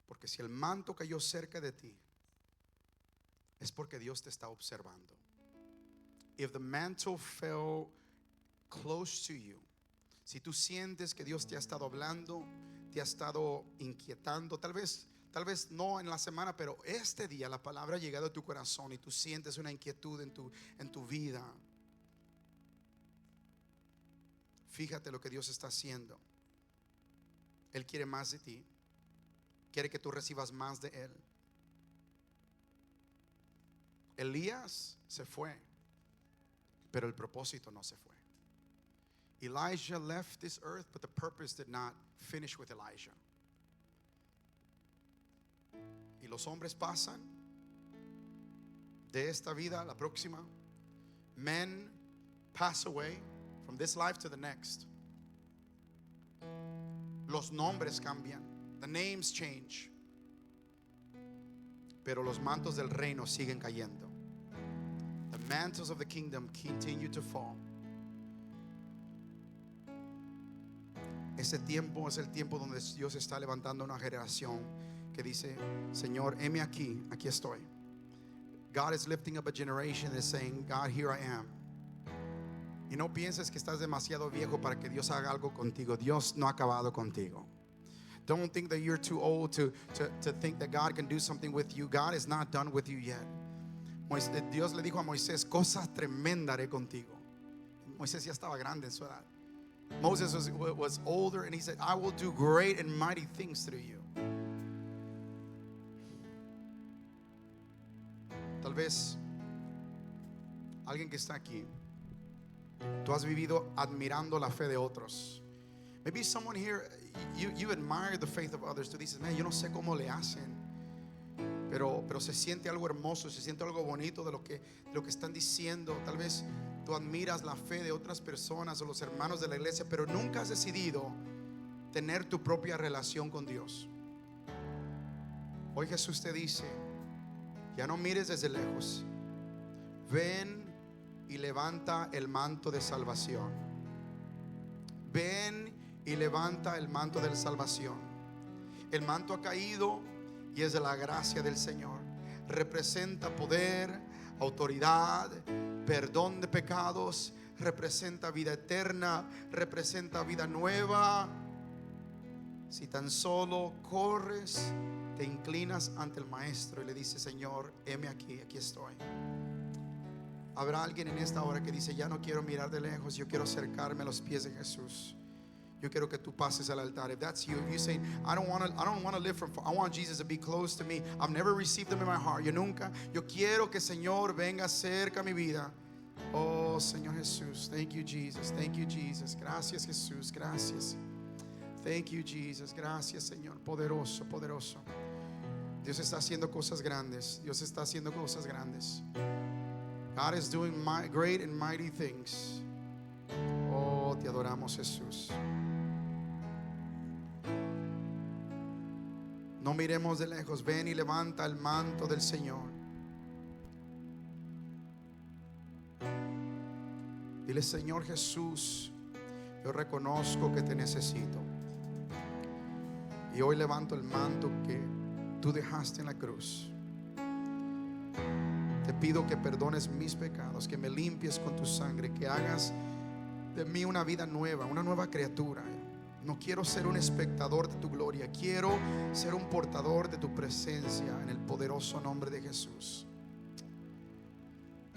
Porque si el manto cayó cerca de ti, es porque Dios te está observando. If the mantle fell close to you, Si tú sientes que Dios te ha estado hablando, te ha estado inquietando, tal vez no en la semana, pero este día la palabra ha llegado a tu corazón y tú sientes una inquietud en tu vida. Fíjate lo que Dios está haciendo. Él quiere más de ti. Quiere que tú recibas más de Él. Elías se fue, pero el propósito no se fue. Elijah left this earth, but the purpose did not finish with Elijah. Y los hombres pasan de esta vida a la próxima. Men pass away from this life to the next. Los nombres cambian. The names change. Pero los mantos del reino siguen cayendo. The mantles of the kingdom continue to fall. Ese tiempo es el tiempo donde Dios está levantando una generación que dice: Señor, heme aquí, aquí estoy. God is lifting up a generation that is saying, God, here I am. Y no pienses que estás demasiado viejo para que Dios haga algo contigo. Dios no ha acabado contigo. Don't think that you're too old to think that God can do something with you. God is not done with you yet. Dios le dijo a Moisés: cosas tremendas haré contigo. Moisés ya estaba grande en su edad. Moses was older, and he said, I will do great and mighty things through you. Tal vez alguien que está aquí, tú has vivido admirando la fe de otros. Maybe someone here, you admire the faith of others. Tú dices, man, yo no sé cómo le hacen, pero se siente algo hermoso, se siente algo bonito de lo que están diciendo. Tal vez tú admiras la fe de otras personas o los hermanos de la iglesia, pero nunca has decidido tener tu propia relación con Dios. Hoy Jesús te dice: ya no mires desde lejos, ven y levanta el manto de salvación. Ven y levanta el manto de salvación. El manto ha caído y es de la gracia del Señor. Representa poder, autoridad, perdón de pecados, representa vida eterna, representa vida nueva. Si tan solo corres, te inclinas ante el Maestro y le dices: Señor, heme aquí, aquí estoy. Habrá alguien en esta hora que dice: ya no quiero mirar de lejos, yo quiero acercarme a los pies de Jesús. Yo quiero que tú pases al altar. If that's you, if you say, I don't want to live from far. I want Jesus to be close to me. I've never received him in my heart. Yo quiero que Señor venga cerca a mi vida. Oh Señor Jesús, thank you Jesus, thank you Jesus. Gracias Jesús, gracias. Thank you Jesus, gracias Señor, poderoso, poderoso. Dios está haciendo cosas grandes. Dios está haciendo cosas grandes. God is doing great and mighty things. Oh, te adoramos Jesús. No miremos de lejos, ven y levanta el manto del Señor. Dile: Señor Jesús, yo reconozco que te necesito. Y hoy levanto el manto que tú dejaste en la cruz. Te pido que perdones mis pecados, que me limpies con tu sangre, que hagas de mí una vida nueva, una nueva criatura. No quiero ser un espectador de tu gloria, quiero ser un portador de tu presencia, en el poderoso nombre de Jesús.